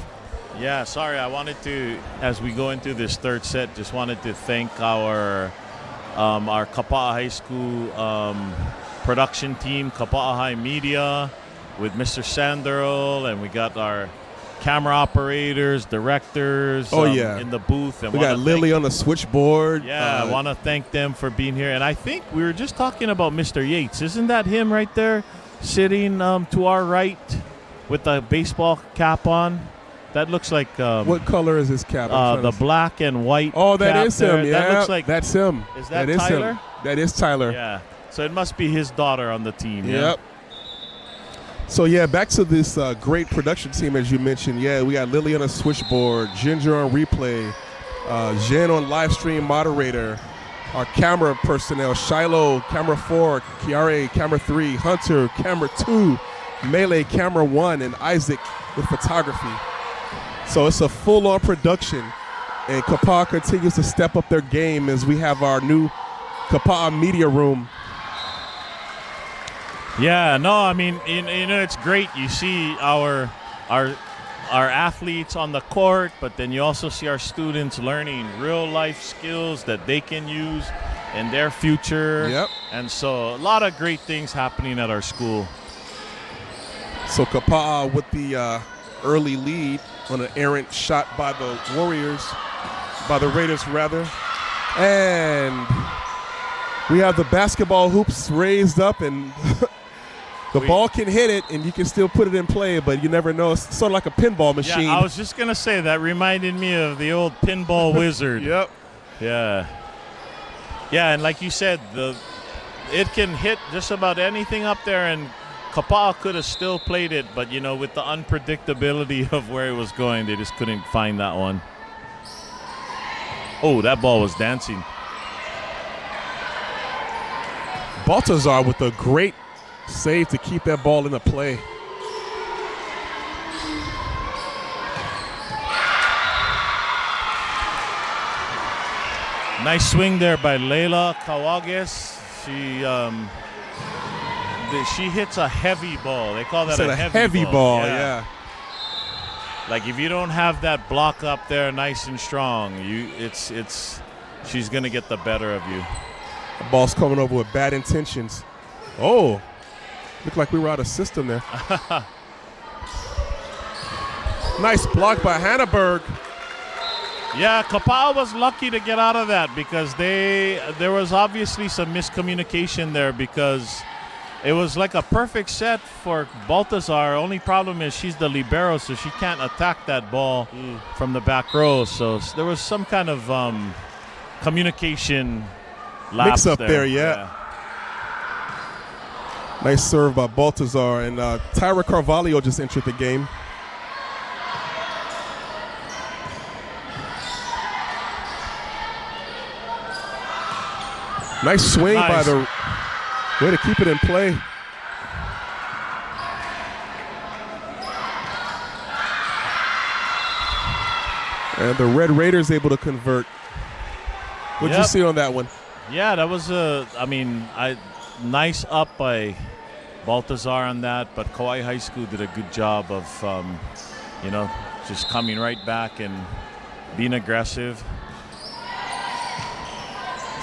Speaker 3: Yeah, sorry, I wanted to, as we go into this third set, just wanted to thank our Kapaa High School production team, Kapaa High Media, with Mr. Sanderl, and we got our camera operators, directors in the booth. And
Speaker 1: we got Lily on the switchboard.
Speaker 3: Yeah, I want to thank them for being here. And I think we were just talking about Mr. Yates. Isn't that him right there sitting to our right with the baseball cap on? That looks like
Speaker 1: what color is his cap?
Speaker 3: The black and white.
Speaker 1: Oh, that is him. Yeah,
Speaker 3: that looks like,
Speaker 1: that's him.
Speaker 3: Is that Tyler?
Speaker 1: Him. That is Tyler.
Speaker 3: Yeah. So it must be his daughter on the team.
Speaker 1: Yep.
Speaker 3: Yeah?
Speaker 1: So yeah, back to this great production team as you mentioned. Yeah, we got Lily on a switchboard, Ginger on replay, Jen on live stream moderator, our camera personnel, Shiloh, camera 4, Kiare, camera 3, Hunter, camera 2, Melee, camera 1, and Isaac with photography. So it's a full-on production, and Kapaa continues to step up their game as we have our new Kapaa Media Room.
Speaker 3: Yeah, no, I mean, you know, it's great. You see our athletes on the court, but then you also see our students learning real-life skills that they can use in their future.
Speaker 1: Yep.
Speaker 3: And so a lot of great things happening at our school.
Speaker 1: So Kapaa with the early lead on an errant shot by the Raiders rather. And we have the basketball hoops raised up, and the ball can hit it and you can still put it in play, but you never know. It's sort of like a pinball machine.
Speaker 3: Yeah, I was just going to say, that reminded me of the old pinball wizard.
Speaker 1: Yep.
Speaker 3: Yeah. Yeah, and like you said, it can hit just about anything up there, and Kapaa could have still played it, but, you know, with the unpredictability of where it was going, they just couldn't find that one. Oh, that ball was dancing.
Speaker 1: Baltazar with a great save to keep that ball in the play.
Speaker 3: Nice swing there by Leila Kawages. She hits a heavy ball. They call that a heavy ball.
Speaker 1: Yeah.
Speaker 3: Like if you don't have that block up there nice and strong, she's gonna get the better of you.
Speaker 1: The ball's coming over with bad intentions. Oh, looked like we were out of system there. Nice block by Hannaberg.
Speaker 3: Yeah, Kapaa was lucky to get out of that because there was obviously some miscommunication there, because it was like a perfect set for Baltazar. Only problem is she's the libero, so she can't attack that ball from the back row. So there was some kind of communication lapse
Speaker 1: mix up there, yeah. Nice serve by Baltazar, and Tyra Carvalho just entered the game. Nice swing by the way to keep it in play. And the Red Raiders able to convert. What'd you see on that one?
Speaker 3: Yeah, that was nice up by Baltazar on that, but Kauai High School did a good job of, just coming right back and being aggressive.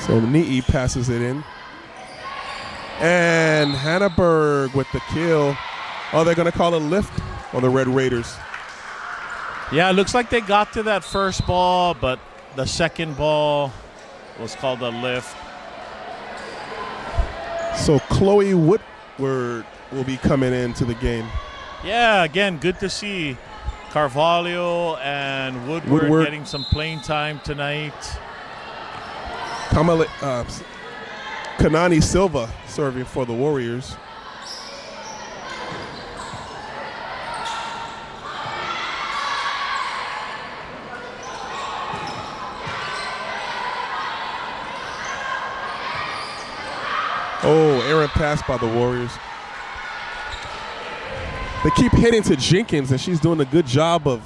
Speaker 1: So Ni'i passes it in. And Hannaberg with the kill. Oh, they're going to call a lift on the Red Raiders.
Speaker 3: Yeah, it looks like they got to that first ball, but the second ball was called a lift.
Speaker 1: So Chloe Woodward will be coming into the game.
Speaker 3: Yeah, again, good to see Carvalho and Woodward getting some playing time tonight.
Speaker 1: Kanani Silva serving for the Warriors. Oh, errant pass by the Warriors. They keep hitting to Jenkins, and she's doing a good job of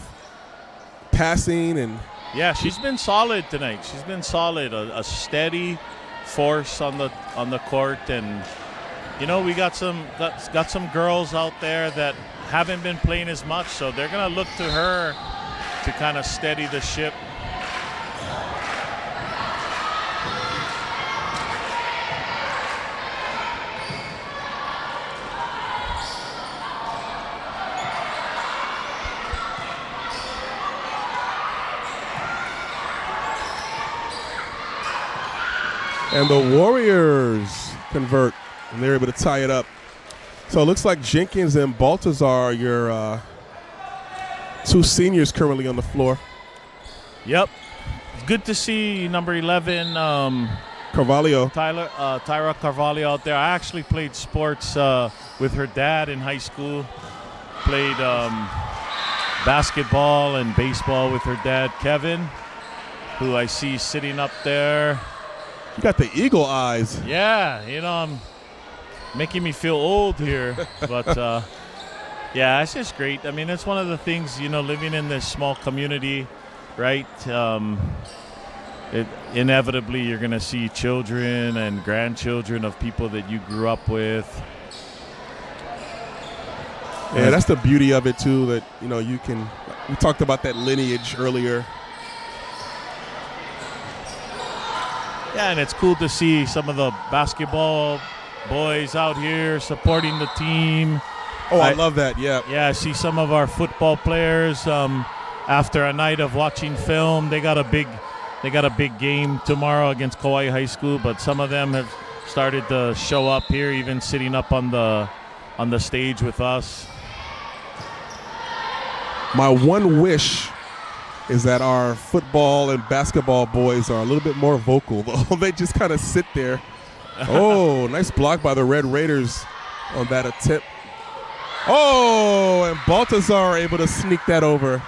Speaker 1: passing. And
Speaker 3: yeah, she's been solid tonight. She's been solid, a steady force on the court. And we got some girls out there that haven't been playing as much, so they're gonna look to her to kind of steady the ship.
Speaker 1: And the Warriors convert, and they're able to tie it up. So it looks like Jenkins and Baltazar are your two seniors currently on the floor.
Speaker 3: Yep. It's good to see number 11,
Speaker 1: Carvalho.
Speaker 3: Tyra Carvalho out there. I actually played sports with her dad in high school. Played basketball and baseball with her dad, Kevin, who I see sitting up there.
Speaker 1: You got the eagle eyes.
Speaker 3: Yeah, I'm making me feel old here. But, yeah, it's just great. I mean, it's one of the things, living in this small community, right? Inevitably, you're going to see children and grandchildren of people that you grew up with.
Speaker 1: Yeah, that's the beauty of it, too, that, we talked about that lineage earlier.
Speaker 3: Yeah, and it's cool to see some of the basketball boys out here supporting the team.
Speaker 1: Oh, I love that, yeah.
Speaker 3: Yeah, I see some of our football players after a night of watching film. They got a big game tomorrow against Kauai High School, but some of them have started to show up here, even sitting up on the stage with us.
Speaker 1: My one wish is that our football and basketball boys are a little bit more vocal, though. They just kind of sit there. Oh, nice block by the Red Raiders on that attempt. Oh, and Baltazar able to sneak that over.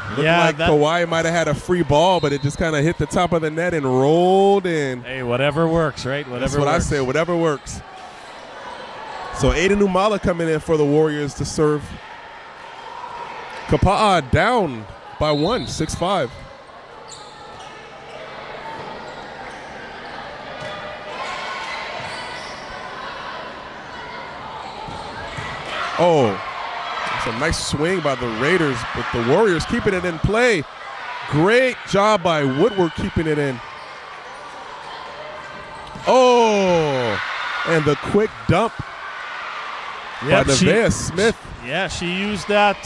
Speaker 1: Looked like Kauai might have had a free ball, but it just kind of hit the top of the net and rolled in.
Speaker 3: Hey, whatever works, right?
Speaker 1: That's what I say, whatever works. So Aiden Umala coming in for the Warriors to serve. Kapaa down by 1, 6-5. Oh, it's a nice swing by the Raiders, but the Warriors keeping it in play. Great job by Woodward keeping it in. Oh, and the quick dump by Nevaeh Smith.
Speaker 3: Yeah, she used that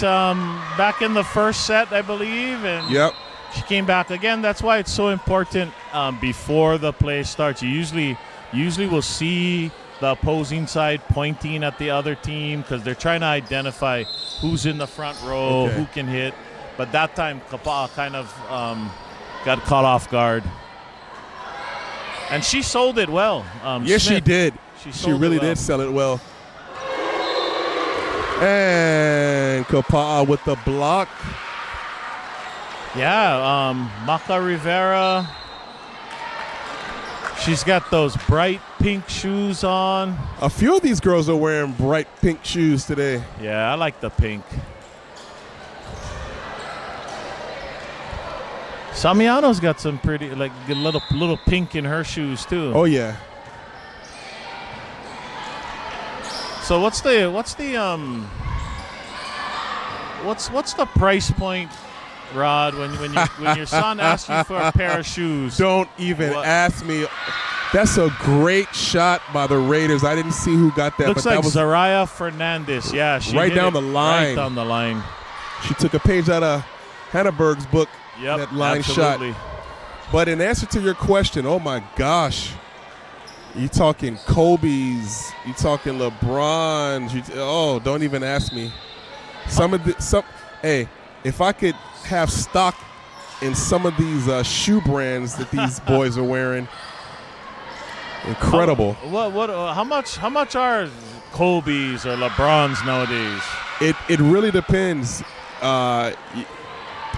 Speaker 3: back in the first set, I believe, and she came back again. That's why it's so important before the play starts. You usually will see the opposing side pointing at the other team because they're trying to identify who's in the front row, who can hit. But that time, Kapaa kind of got caught off guard. And she sold it well.
Speaker 1: Yes, she did. She really did sell it well. And Kapaa with the block.
Speaker 3: Yeah, Maka Rivera. She's got those bright pink shoes on.
Speaker 1: A few of these girls are wearing bright pink shoes today.
Speaker 3: Yeah, I like the pink. Samiano's got some pretty, like, a little pink in her shoes too.
Speaker 1: Oh yeah.
Speaker 3: So what's the price point, Rod, when your son asks you for a pair of shoes?
Speaker 1: Don't even ask me. That's a great shot by the Raiders. I didn't see who got that.
Speaker 3: Looks
Speaker 1: but
Speaker 3: like
Speaker 1: that was
Speaker 3: Zaraya Fernandez. Yeah, she
Speaker 1: right
Speaker 3: hit
Speaker 1: down
Speaker 3: it
Speaker 1: the line.
Speaker 3: Right down the line.
Speaker 1: She took a page out of Hannaberg's book.
Speaker 3: Yep,
Speaker 1: that line
Speaker 3: absolutely.
Speaker 1: shot. But in answer to your question, oh my gosh, you talking Kobe's, you talking LeBron's. Don't even ask me. Hey, if I could have stock in some of these shoe brands that these boys are wearing, incredible.
Speaker 3: How much are Kobe's or LeBron's nowadays?
Speaker 1: It really depends.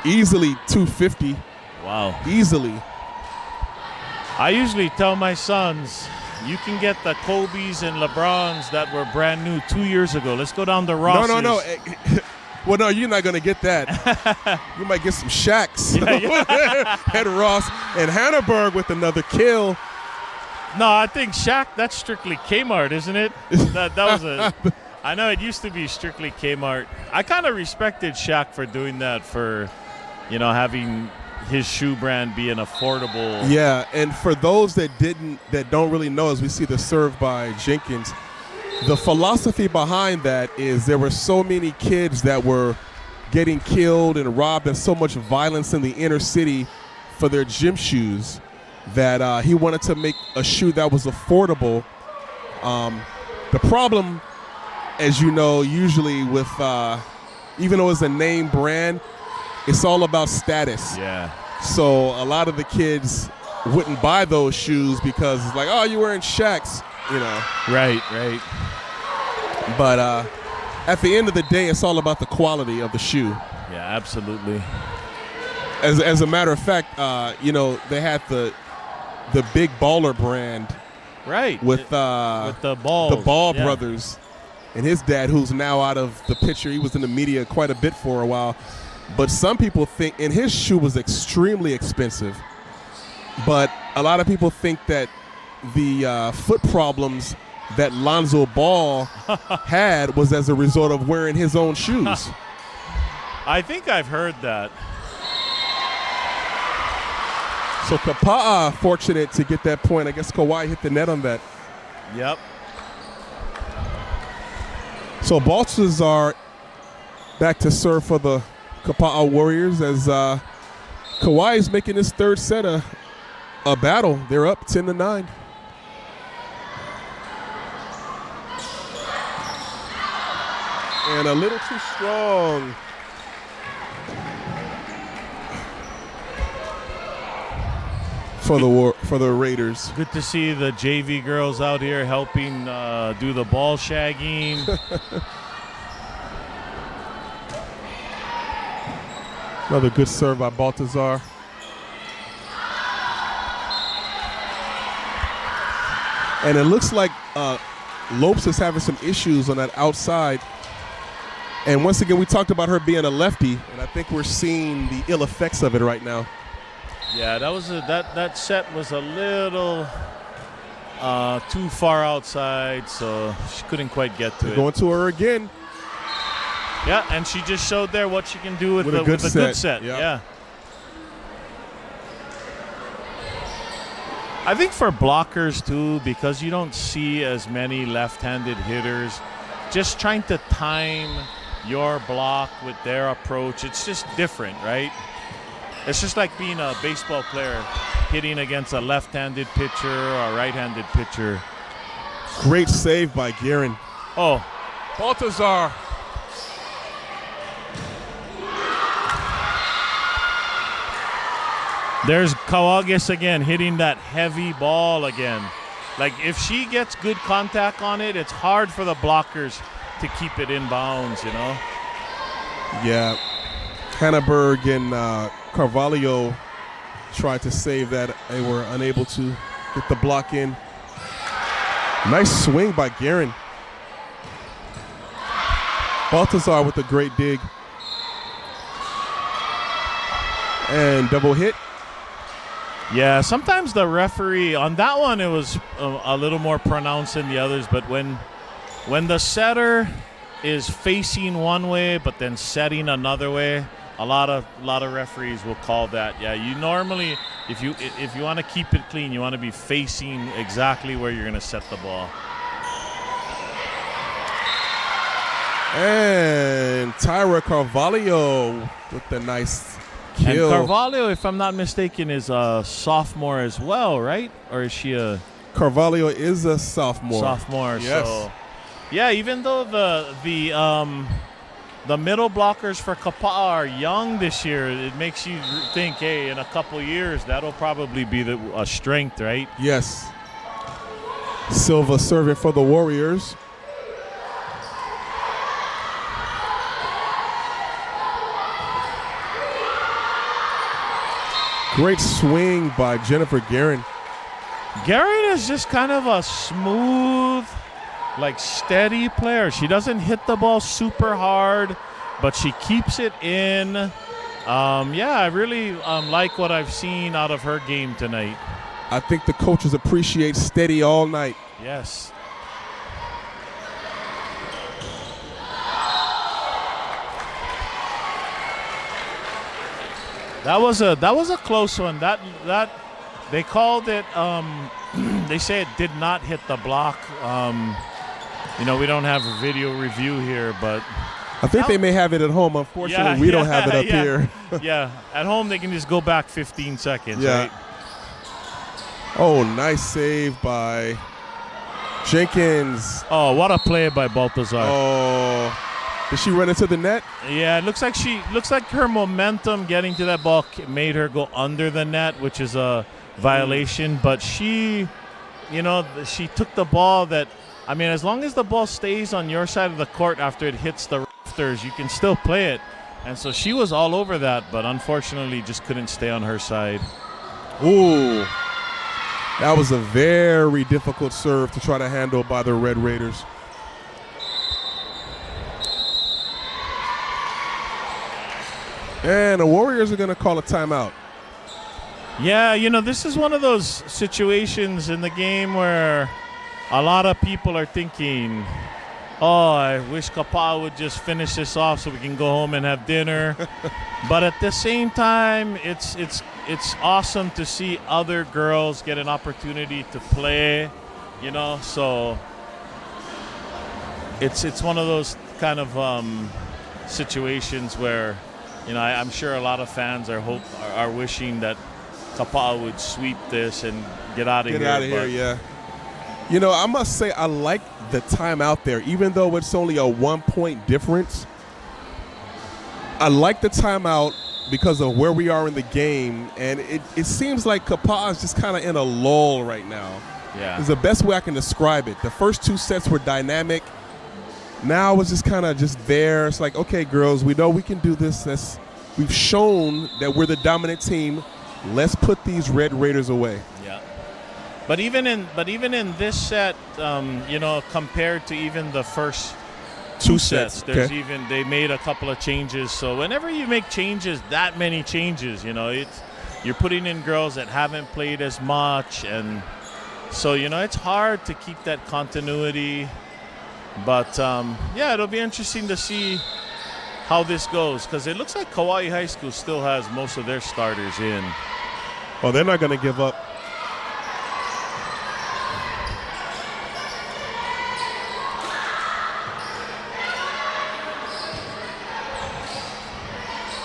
Speaker 1: Easily $250.
Speaker 3: Wow.
Speaker 1: Easily.
Speaker 3: I usually tell my sons, you can get the Kobe's and LeBron's that were brand new 2 years ago. Let's go down to Ross's.
Speaker 1: No. Well, no, you're not going to get that. You might get some Shaqs. At Ross and Hannaberg with another kill.
Speaker 3: No, I think Shaq, that's strictly Kmart, isn't it? That was I know it used to be strictly Kmart. I kind of respected Shaq for doing that, for, having his shoe brand be an affordable.
Speaker 1: Yeah, and for those that don't really know, as we see the serve by Jenkins, the philosophy behind that is there were so many kids that were getting killed and robbed and so much violence in the inner city for their gym shoes that he wanted to make a shoe that was affordable. The problem, as you know, usually with even though it's a name brand, it's all about status.
Speaker 3: Yeah.
Speaker 1: So a lot of the kids wouldn't buy those shoes because it's like, oh, you're wearing Shaqs,
Speaker 3: Right.
Speaker 1: But at the end of the day, it's all about the quality of the shoe.
Speaker 3: Yeah, absolutely.
Speaker 1: As a matter of fact, they had the Big Baller brand,
Speaker 3: right,
Speaker 1: with
Speaker 3: the Ball
Speaker 1: brothers, and his dad, who's now out of the picture. He was in the media quite a bit for a while. But some people think, and his shoe was extremely expensive, but a lot of people think that the foot problems that Lonzo Ball had was as a result of wearing his own shoes.
Speaker 3: I think I've heard that.
Speaker 1: So Kapaa fortunate to get that point. I guess Kauai hit the net on that.
Speaker 3: Yep.
Speaker 1: So Baltazar back to serve for the Kapaa Warriors as Kauai is making his third set a battle. They're up 10-9. And a little too strong. For the Raiders.
Speaker 3: Good to see the JV girls out here helping do the ball shagging.
Speaker 1: Another good serve by Baltazar. And it looks like Lopes is having some issues on that outside. And once again, we talked about her being a lefty, and I think we're seeing the ill effects of it right now.
Speaker 3: Yeah, that set was a little too far outside, so she couldn't quite get to it.
Speaker 1: Going to her again.
Speaker 3: Yeah, and she just showed there what she can do with a good set.
Speaker 1: Yep.
Speaker 3: Yeah. I think for blockers too, because you don't see as many left-handed hitters, just trying to time your block with their approach, it's just different, right? It's just like being a baseball player hitting against a left-handed pitcher or a right-handed pitcher.
Speaker 1: Great save by Guerin.
Speaker 3: Oh.
Speaker 1: Baltazar.
Speaker 3: There's Kawages again, hitting that heavy ball again. Like, if she gets good contact on it, it's hard for the blockers to keep it in bounds, you know?
Speaker 1: Yeah. Hannaberg and Carvalho tried to save that. They were unable to get the block in. Nice swing by Guerin. Baltazar with a great dig. And double hit.
Speaker 3: Yeah, sometimes the referee, on that one, it was a little more pronounced than the others, but when the setter is facing one way but then setting another way, a lot of referees will call that. Yeah, you normally, if you want to keep it clean, you want to be facing exactly where you're going to set the ball.
Speaker 1: And Tyra Carvalho with the nice kill.
Speaker 3: And Carvalho, if I'm not mistaken, is a sophomore as well, right? Or is she a...
Speaker 1: Carvalho is a sophomore.
Speaker 3: Sophomore,
Speaker 1: yes.
Speaker 3: So... Yeah, even though the middle blockers for Kapaa are young this year, it makes you think, hey, in a couple years, that'll probably be a strength, right?
Speaker 1: Yes. Silva serving for the Warriors. Great swing by Jennifer Guerin.
Speaker 3: Guerin is just kind of a smooth, like, steady player. She doesn't hit the ball super hard, but she keeps it in. Yeah, I really like what I've seen out of her game tonight.
Speaker 1: I think the coaches appreciate steady all night.
Speaker 3: Yes. That was a close one. That they called it. They say it did not hit the block. We don't have a video review here, but
Speaker 1: I think they may have it at home. Unfortunately, we don't have it up here.
Speaker 3: Yeah, at home they can just go back 15 seconds.
Speaker 1: Yeah.
Speaker 3: Right?
Speaker 1: Oh, nice save by Jenkins.
Speaker 3: Oh, what a play by Baltazar.
Speaker 1: Oh, did she run into the net?
Speaker 3: Yeah, it looks like her momentum getting to that ball made her go under the net, which is a violation. But she took the ball that, I mean, as long as the ball stays on your side of the court after it hits the rafters, you can still play it. And so she was all over that, but unfortunately just couldn't stay on her side.
Speaker 1: Ooh, that was a very difficult serve to try to handle by the Red Raiders. And the Warriors are going to call a timeout.
Speaker 3: Yeah, this is one of those situations in the game where a lot of people are thinking, oh, I wish Kapaa would just finish this off so we can go home and have dinner. But at the same time, it's awesome to see other girls get an opportunity to play, so it's one of those kind of situations where, I'm sure a lot of fans are wishing that Kapaa would sweep this and get out of here.
Speaker 1: Get out of here, yeah. I must say I like the timeout there. Even though it's only a 1-point difference, I like the timeout because of where we are in the game. And it seems like Kapaa is just kind of in a lull right now.
Speaker 3: Yeah.
Speaker 1: It's the best way I can describe it. The first two sets were dynamic. Now it's just kind of just there. It's like, okay, girls, we know we can do this. We've shown that we're the dominant team. Let's put these Red Raiders away.
Speaker 3: Yeah. But even in this set, compared to even the first two sets, they made a couple of changes. So whenever you make changes, that many changes, you're putting in girls that haven't played as much, and so it's hard to keep that continuity. But it'll be interesting to see how this goes, because it looks like Kauai High School still has most of their starters in.
Speaker 1: Well, they're not going to give up.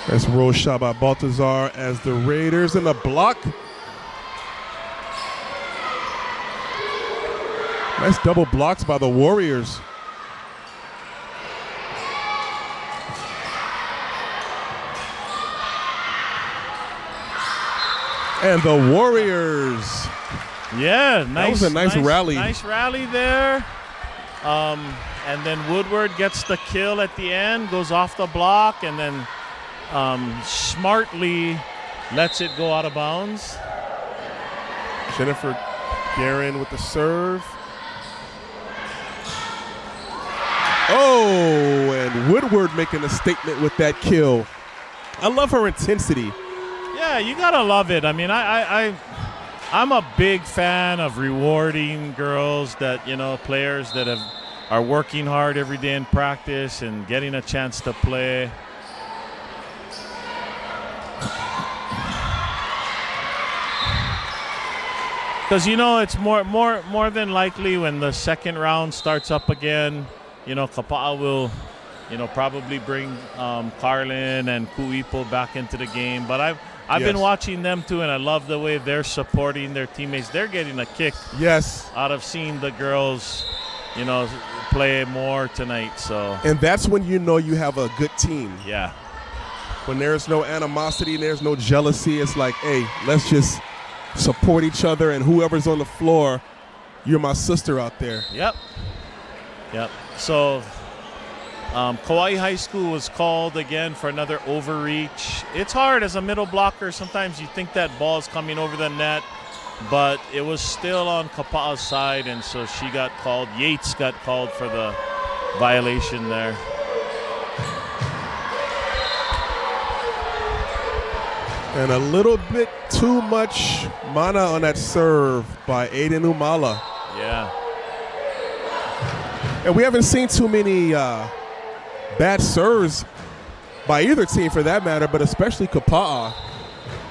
Speaker 1: That's roll shot by Baltazar as the Raiders in the block. Nice double blocks by the Warriors. And the Warriors
Speaker 3: Yeah, nice.
Speaker 1: That was a nice rally.
Speaker 3: Nice rally there. And then Woodward gets the kill at the end, goes off the block, and then smartly lets it go out of bounds.
Speaker 1: Jennifer Guerin with the serve. Oh, and Woodward making a statement with that kill. I love her intensity.
Speaker 3: Yeah, you gotta love it. I mean, I'm a big fan of rewarding girls that, players that are working hard every day in practice and getting a chance to play. Because it's more than likely when the second round starts up again, Kapaa will, probably bring Carlin and Kuipo back into the game. But I've been watching them too, and I love the way they're supporting their teammates. They're getting a kick out of seeing the girls, play more tonight. So,
Speaker 1: and that's when you know you have a good team.
Speaker 3: Yeah.
Speaker 1: When there's no animosity and there's no jealousy, it's like, hey, let's just support each other, and whoever's on the floor, you're my sister out there.
Speaker 3: Yep. So Kauai High School was called again for another overreach. It's hard as a middle blocker. Sometimes you think that ball's coming over the net, but it was still on Kapaa's side, and so she got called. Yates got called for the violation there.
Speaker 1: And a little bit too much mana on that serve by Aiden Umala.
Speaker 3: Yeah.
Speaker 1: And we haven't seen too many bad serves by either team for that matter, but especially Kapaa.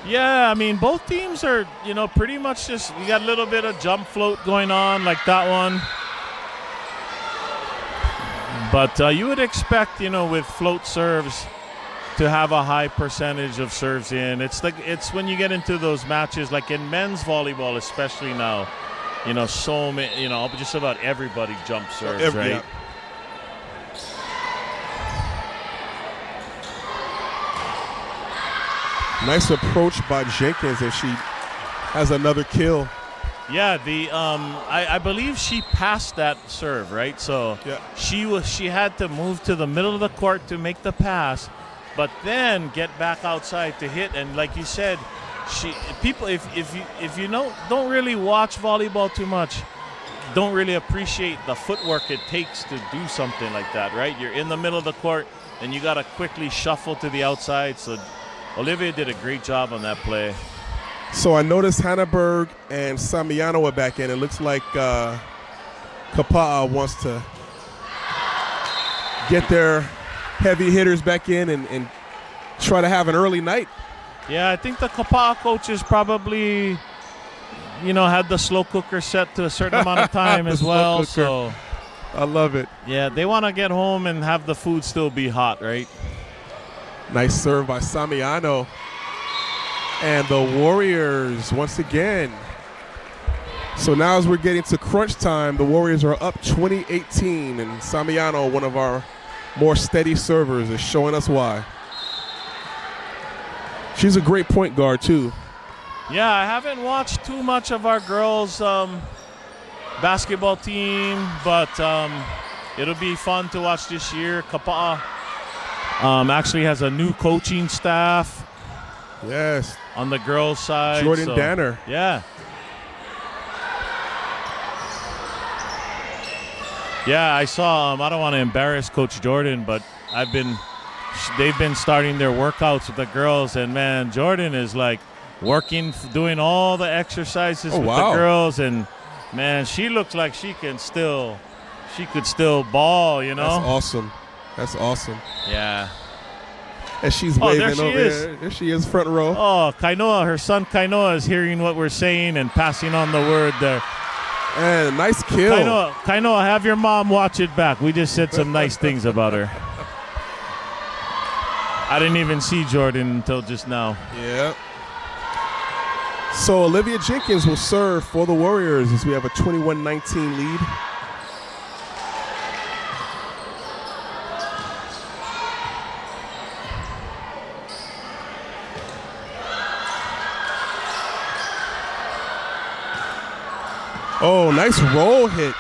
Speaker 3: Yeah, I mean, both teams are, pretty much just, you got a little bit of jump float going on like that one. But you would expect, with float serves, to have a high percentage of serves in. It's when you get into those matches, like in men's volleyball, especially now, so many, just about everybody jump serves, right?
Speaker 1: Yeah. Nice approach by Jenkins, and she has another kill.
Speaker 3: Yeah, I believe she passed that serve, right? So
Speaker 1: yeah.
Speaker 3: she had to move to the middle of the court to make the pass, but then get back outside to hit. And like you said, people if you don't really watch volleyball too much, don't really appreciate the footwork it takes to do something like that, right? You're in the middle of the court and you got to quickly shuffle to the outside. So Olivia did a great job on that play.
Speaker 1: So I noticed Hannaberg and Samiano are back in. It looks like Kapaa wants to get their heavy hitters back in and try to have an early night.
Speaker 3: Yeah, I think the Kapaa coaches probably, had the slow cooker set to a certain amount of time as well. So
Speaker 1: I love it.
Speaker 3: Yeah, they want to get home and have the food still be hot, right?
Speaker 1: Nice serve by Samiano. And the Warriors once again. So now as we're getting to crunch time, the Warriors are up 20-18, and Samiano, one of our more steady servers, is showing us why. She's a great point guard too.
Speaker 3: Yeah, I haven't watched too much of our girls' basketball team, but it'll be fun to watch this year. Kapaa actually has a new coaching staff.
Speaker 1: Yes.
Speaker 3: On the girls' side.
Speaker 1: Jordan Danner.
Speaker 3: Yeah. Yeah, I saw, I don't want to embarrass Coach Jordan, but they've been starting their workouts with the girls, and man, Jordan is like working, doing all the exercises with the girls, and man, she looks like she could still ball,
Speaker 1: That's awesome. That's awesome.
Speaker 3: Yeah.
Speaker 1: And she's waving
Speaker 3: there she
Speaker 1: over
Speaker 3: is.
Speaker 1: there. There she is, front row.
Speaker 3: Oh, Kainoa, her son Kainoa is hearing what we're saying and passing on the word there.
Speaker 1: And nice kill.
Speaker 3: Kainoa, have your mom watch it back. We just said some nice things about her. I didn't even see Jordan until just now.
Speaker 1: Yeah. So Olivia Jenkins will serve for the Warriors as we have a 21-19 lead. Oh, nice roll hit.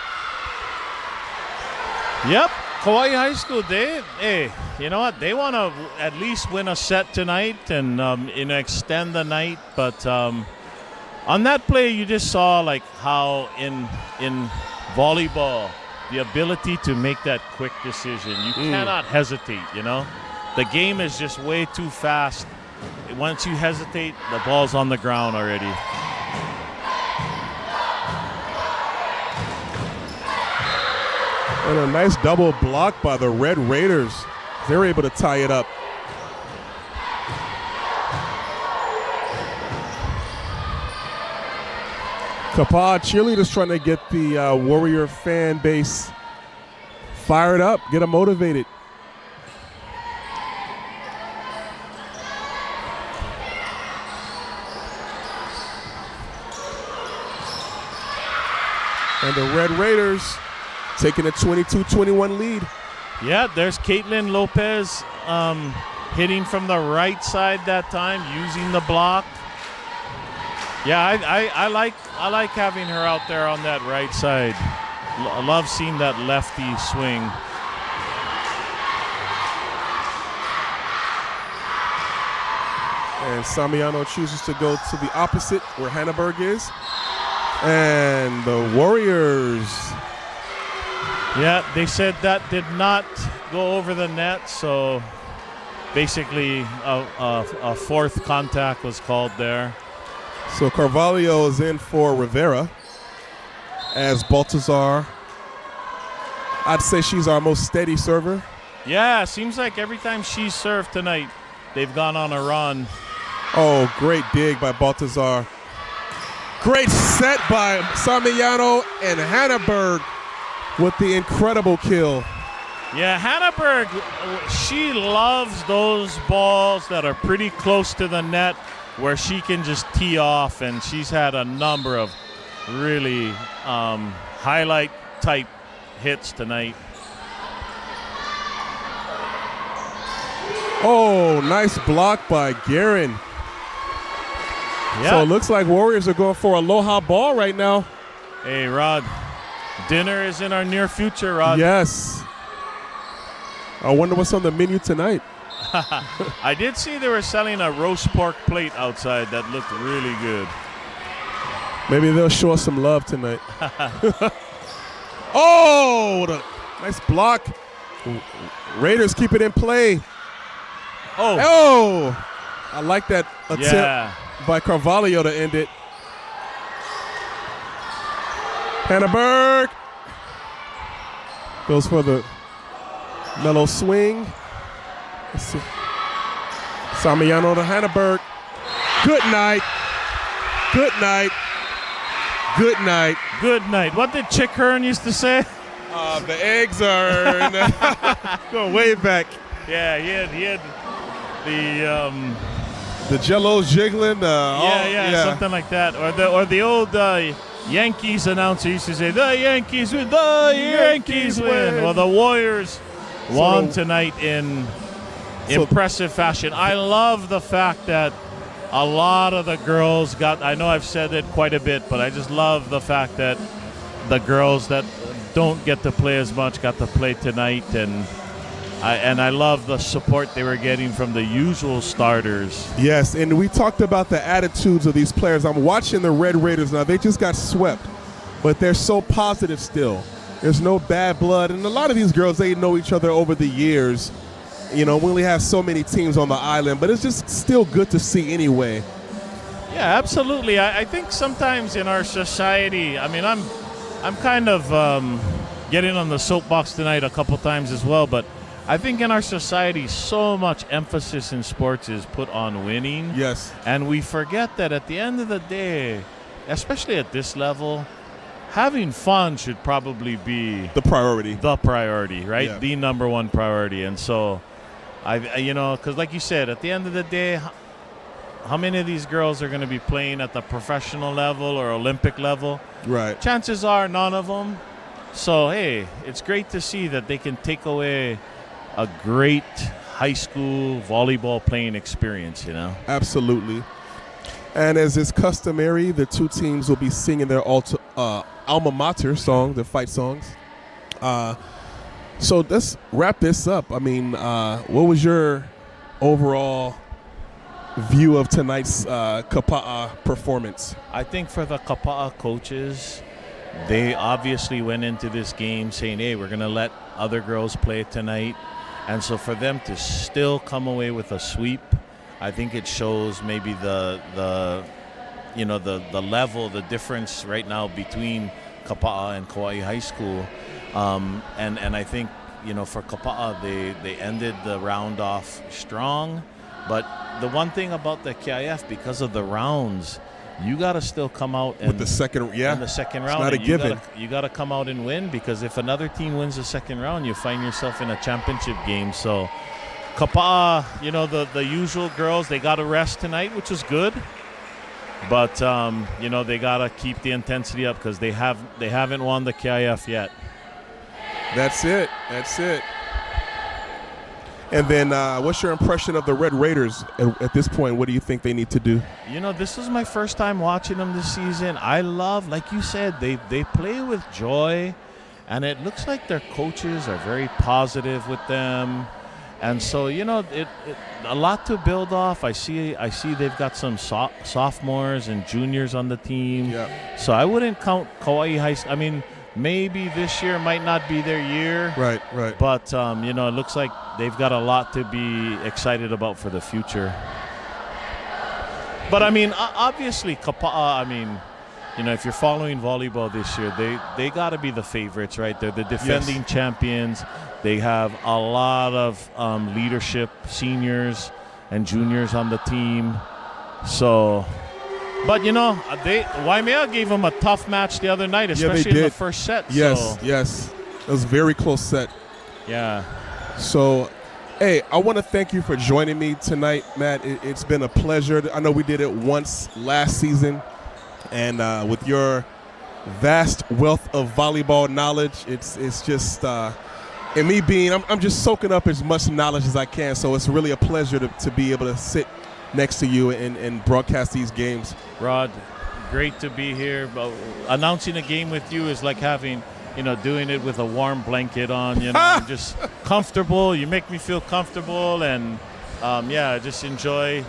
Speaker 3: Yep, Kauai High School, hey, you know what? They want to at least win a set tonight and extend the night. But on that play, you just saw like how in volleyball, the ability to make that quick decision. You cannot hesitate, you know? The game is just way too fast. Once you hesitate, the ball's on the ground already.
Speaker 1: And a nice double block by the Red Raiders. They were able to tie it up. Kapaa cheerleaders trying to get the Warrior fan base fired up, get them motivated. And the Red Raiders taking a 22-21 lead.
Speaker 3: Yeah, there's Caitlin Lopez hitting from the right side that time, using the block. Yeah, I like having her out there on that right side. I love seeing that lefty swing.
Speaker 1: And Samiano chooses to go to the opposite where Hannaberg is. And the Warriors.
Speaker 3: Yeah, they said that did not go over the net, so basically a fourth contact was called there.
Speaker 1: So Carvalho is in for Rivera as Baltazar. I'd say she's our most steady server.
Speaker 3: Yeah, seems like every time she's served tonight, they've gone on a run.
Speaker 1: Oh, great dig by Baltazar. Great set by Samiano and Hannaberg with the incredible kill.
Speaker 3: Yeah, Hannaberg, she loves those balls that are pretty close to the net where she can just tee off, and she's had a number of really highlight-type hits tonight.
Speaker 1: Oh, nice block by Guerin.
Speaker 3: Yeah.
Speaker 1: So it looks like Warriors are going for Aloha ball right now.
Speaker 3: Hey, Rod, dinner is in our near future, Rod.
Speaker 1: Yes. I wonder what's on the menu tonight.
Speaker 3: I did see they were selling a roast pork plate outside that looked really good.
Speaker 1: Maybe they'll show us some love tonight. Oh, what a nice block. Raiders keep it in play. Oh, I like that attempt by Carvalho to end it. Hannaberg goes for the mellow swing. Let's see. Samiano to Hannaberg. Good night. Good night. Good night.
Speaker 3: Good night. What did Chick Hearn used to say?
Speaker 1: The eggs are going way back.
Speaker 3: Yeah, he had
Speaker 1: the Jello's jiggling.
Speaker 3: Something like that. Or the old Yankees announcer used to say, "The Yankees win. The Yankees win." Well, the Warriors won tonight in impressive fashion. I love the fact that a lot of the girls got, I know I've said it quite a bit, but I just love the fact that the girls that don't get to play as much got to play tonight, and I love the support they were getting from the usual starters.
Speaker 1: Yes, and we talked about the attitudes of these players. I'm watching the Red Raiders now. They just got swept, but they're so positive still. There's no bad blood, and a lot of these girls, they know each other over the years. You know, we only have so many teams on the island, but it's just still good to see anyway.
Speaker 3: Yeah, absolutely. I think sometimes in our society, I mean, I'm kind of getting on the soapbox tonight a couple times as well, but I think in our society, so much emphasis in sports is put on winning.
Speaker 1: Yes.
Speaker 3: And we forget that at the end of the day, especially at this level, having fun should probably be
Speaker 1: the priority.
Speaker 3: The priority, right?
Speaker 1: Yeah.
Speaker 3: The number one priority. And so, because like you said, at the end of the day, how many of these girls are going to be playing at the professional level or Olympic level?
Speaker 1: Right.
Speaker 3: Chances are none of them. So, hey, it's great to see that they can take away a great high school volleyball playing experience, you know?
Speaker 1: Absolutely. And as is customary, the two teams will be singing their alma mater song, the fight songs. So let's wrap this up. I mean, what was your overall view of tonight's Kapaa performance?
Speaker 3: I think for the Kapaa coaches, they obviously went into this game saying, hey, we're going to let other girls play tonight. And so for them to still come away with a sweep, I think it shows maybe the level, the difference right now between Kapaa and Kauai High School. And I think, for Kapaa, they ended the round off strong. But the one thing about the KIF, because of the rounds, you got to still come out
Speaker 1: with the second,
Speaker 3: in the second round.
Speaker 1: It's not a given.
Speaker 3: You got to come out and win, because if another team wins the second round, you find yourself in a championship game. So Kapaa, the usual girls, they got to rest tonight, which is good. But they got to keep the intensity up, because they haven't won the KIF yet.
Speaker 1: That's it. And then what's your impression of the Red Raiders at this point? What do you think they need to do?
Speaker 3: This is my first time watching them this season. I love, like you said, they play with joy, and it looks like their coaches are very positive with them. And so, a lot to build off. I see they've got some sophomores and juniors on the team.
Speaker 1: Yeah.
Speaker 3: So I wouldn't count Kauai High School. I mean, maybe this year might not be their year.
Speaker 1: Right.
Speaker 3: But, it looks like they've got a lot to be excited about for the future. But, I mean, obviously, Kapaa, if you're following volleyball this year, they got to be the favorites, right? They're the defending champions. They have a lot of leadership, seniors and juniors on the team. So... But, Waimea gave them a tough match the other night, especially in the first set.
Speaker 1: Yes. It was a very close set.
Speaker 3: Yeah.
Speaker 1: So, hey, I want to thank you for joining me tonight, Matt. It's been a pleasure. I know we did it once last season. And with your vast wealth of volleyball knowledge, it's just, and me being, I'm just soaking up as much knowledge as I can. So it's really a pleasure to be able to sit next to you and broadcast these games.
Speaker 3: Rod, great to be here. But announcing a game with you is like having, doing it with a warm blanket on, just comfortable. You make me feel comfortable, and just enjoy.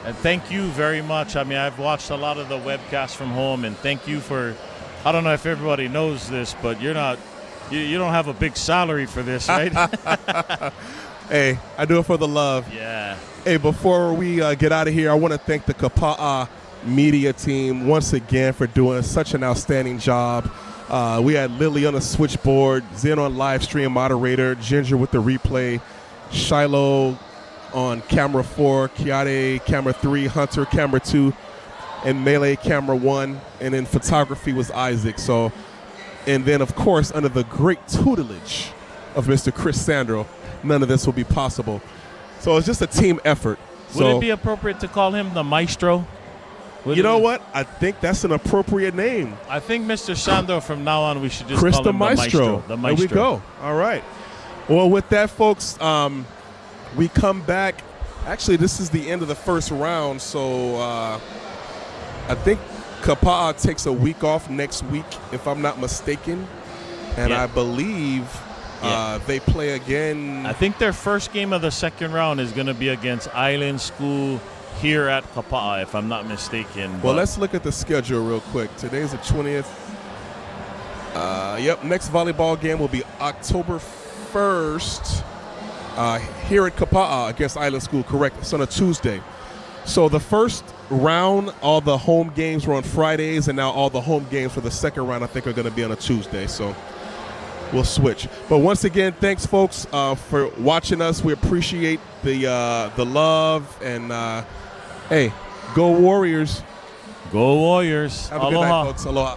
Speaker 3: And thank you very much. I've watched a lot of the webcasts from home, and thank you for, I don't know if everybody knows this, but you don't have a big salary for this, right?
Speaker 1: Hey, I do it for the love.
Speaker 3: Yeah.
Speaker 1: Hey, before we get out of here, I want to thank the Kapaa Media team once again for doing such an outstanding job. We had Lily on the switchboard, Zen on live stream moderator, Ginger with the replay, Shiloh on camera 4, Kiade camera 3, Hunter camera 2, and Melee camera 1, and then photography was Isaac. So, and then of course under the great tutelage of Mr. Chris Sandro, none of this will be possible. So it's just a team effort.
Speaker 3: Would it be appropriate to call him the Maestro?
Speaker 1: You know what? I think that's an appropriate name.
Speaker 3: I think Mr. Sandro, from now on, we should just
Speaker 1: Chris
Speaker 3: call him
Speaker 1: the Maestro.
Speaker 3: The Maestro.
Speaker 1: There we go. All right. Well, with that, folks, we come back. Actually, this is the end of the first round, so I think Kapaa takes a week off next week, if I'm not mistaken. And I believe they play again.
Speaker 3: I think their first game of the second round is going to be against Island School here at Kapaa, if I'm not mistaken.
Speaker 1: Well, let's look at the schedule real quick. Today's the 20th. Next volleyball game will be October 1st here at Kapaa against Island School, correct? It's on a Tuesday. So the first round, all the home games were on Fridays, and now all the home games for the second round, I think, are going to be on a Tuesday. So we'll switch. But once again, thanks, folks, for watching us. We appreciate the love, and hey, go Warriors.
Speaker 3: Go Warriors.
Speaker 1: Have a good night, folks. Aloha.